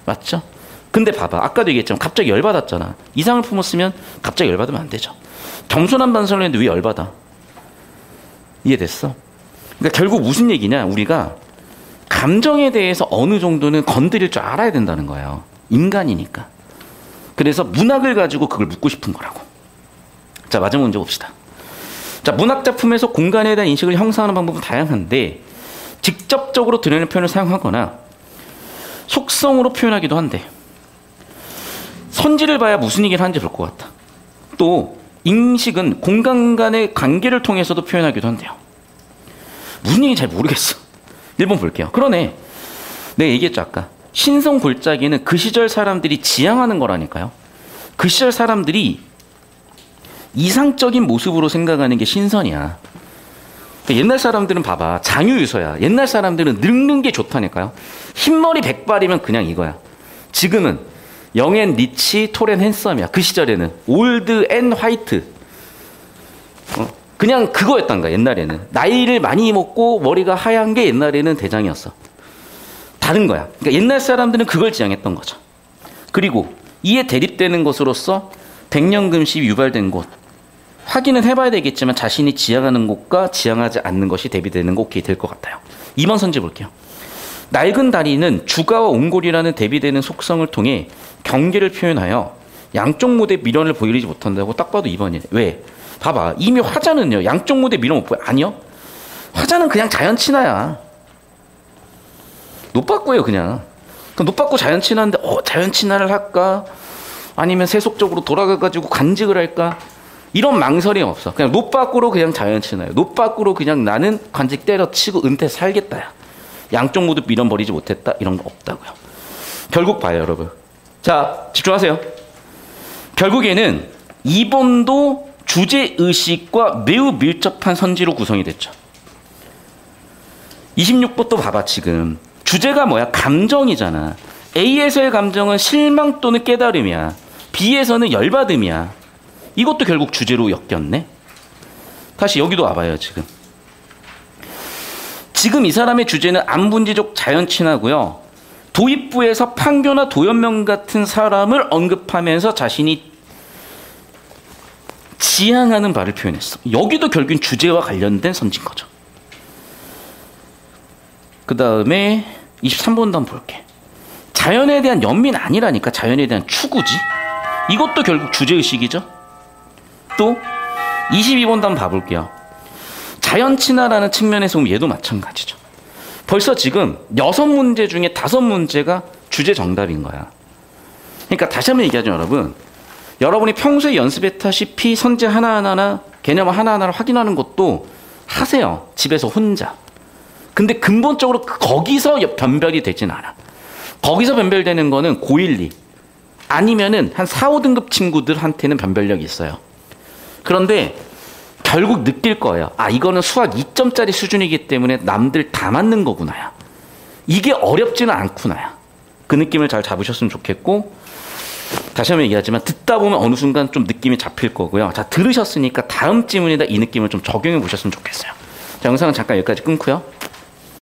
맞죠? 근데 봐봐. 아까도 얘기했지만 갑자기 열받았잖아. 이상을 품었으면 갑자기 열받으면 안 되죠. 겸손한 반성을 했는데 왜 열받아? 이해됐어? 그러니까 결국 무슨 얘기냐? 우리가 감정에 대해서 어느 정도는 건드릴 줄 알아야 된다는 거예요. 인간이니까. 그래서 문학을 가지고 그걸 묻고 싶은 거라고. 자, 마지막 문제 봅시다. 자, 문학 작품에서 공간에 대한 인식을 형성하는 방법은 다양한데 직접적으로 드러내는 표현을 사용하거나 속성으로 표현하기도 한데 선지를 봐야 무슨 얘기를 하는지 볼 것 같다. 또 인식은 공간 간의 관계를 통해서도 표현하기도 한대요. 무슨 얘기인지 잘 모르겠어. 1번 볼게요. 그러네. 내가 얘기했죠 아까. 신성 골짜기는 그 시절 사람들이 지향하는 거라니까요. 그 시절 사람들이 이상적인 모습으로 생각하는 게 신선이야. 그러니까 옛날 사람들은 봐봐. 장유유서야. 옛날 사람들은 늙는 게 좋다니까요. 흰머리 백발이면 그냥 이거야. 지금은 영앤 리치 톨앤 핸섬이야. 그 시절에는 올드 앤 화이트. 그냥 그거였단 거야. 옛날에는 나이를 많이 먹고 머리가 하얀 게 옛날에는 대장이었어. 다른 거야. 그러니까 옛날 사람들은 그걸 지향했던 거죠. 그리고 이에 대립되는 것으로서 백년금시 유발된 곳 확인은 해봐야 되겠지만 자신이 지향하는 곳과 지향하지 않는 것이 대비되는 곳이 될 것 같아요. 2번 선지 볼게요. 낡은 다리는 주가와 옹골이라는 대비되는 속성을 통해 경계를 표현하여 양쪽 무대 미련을 보이지 못한다고. 딱 봐도 2번이래. 왜? 봐봐. 이미 화자는요. 양쪽 무대 미련 못 보여. 아니요. 화자는 그냥 자연 친화야. 노빠꾸예요 그냥. 그럼 노빠꾸 자연 친화인데 자연 친화를 할까? 아니면 세속적으로 돌아가가지고 관직을 할까? 이런 망설임 없어. 그냥 노빠꾸로 그냥 자연 친화예요. 노빠꾸로 그냥 나는 관직 때려치고 은퇴 살겠다야. 양쪽 모두 미련 버리지 못했다. 이런 거 없다고요. 결국 봐요 여러분. 자 집중하세요. 결국에는 2번도 주제의식과 매우 밀접한 선지로 구성이 됐죠. 26번도 봐봐. 지금 주제가 뭐야? 감정이잖아. A에서의 감정은 실망 또는 깨달음이야. B에서는 열받음이야. 이것도 결국 주제로 엮였네. 다시 여기도 와봐요. 지금 이 사람의 주제는 안분지족 자연친화고요. 도입부에서 판교나 도연명 같은 사람을 언급하면서 자신이 지향하는 바를 표현했어. 여기도 결국엔 주제와 관련된 선지인 거죠. 그 다음에 23번도 한번 볼게. 자연에 대한 연민 아니라니까. 자연에 대한 추구지. 이것도 결국 주제의식이죠. 또 22번도 한번 봐볼게요. 자연친화라는 측면에서 보면 얘도 마찬가지죠. 벌써 지금 6문제 중에 5문제가 주제 정답인 거야. 그러니까 다시 한번 얘기하죠 여러분. 여러분이 평소에 연습했다시피 선지 하나하나나 개념 하나하나를 확인하는 것도 하세요. 집에서 혼자. 근데 근본적으로 거기서 변별이 되진 않아. 거기서 변별되는 거는 고1, 2 아니면은 한 4, 5등급 친구들한테는 변별력이 있어요. 그런데 결국 느낄 거예요. 아, 이거는 수학 2점짜리 수준이기 때문에 남들 다 맞는 거구나야. 이게 어렵지는 않구나야. 그 느낌을 잘 잡으셨으면 좋겠고, 다시 한번 얘기하지만 듣다 보면 어느 순간 좀 느낌이 잡힐 거고요. 자, 들으셨으니까 다음 질문에다 이 느낌을 좀 적용해 보셨으면 좋겠어요. 자, 영상은 잠깐 여기까지 끊고요.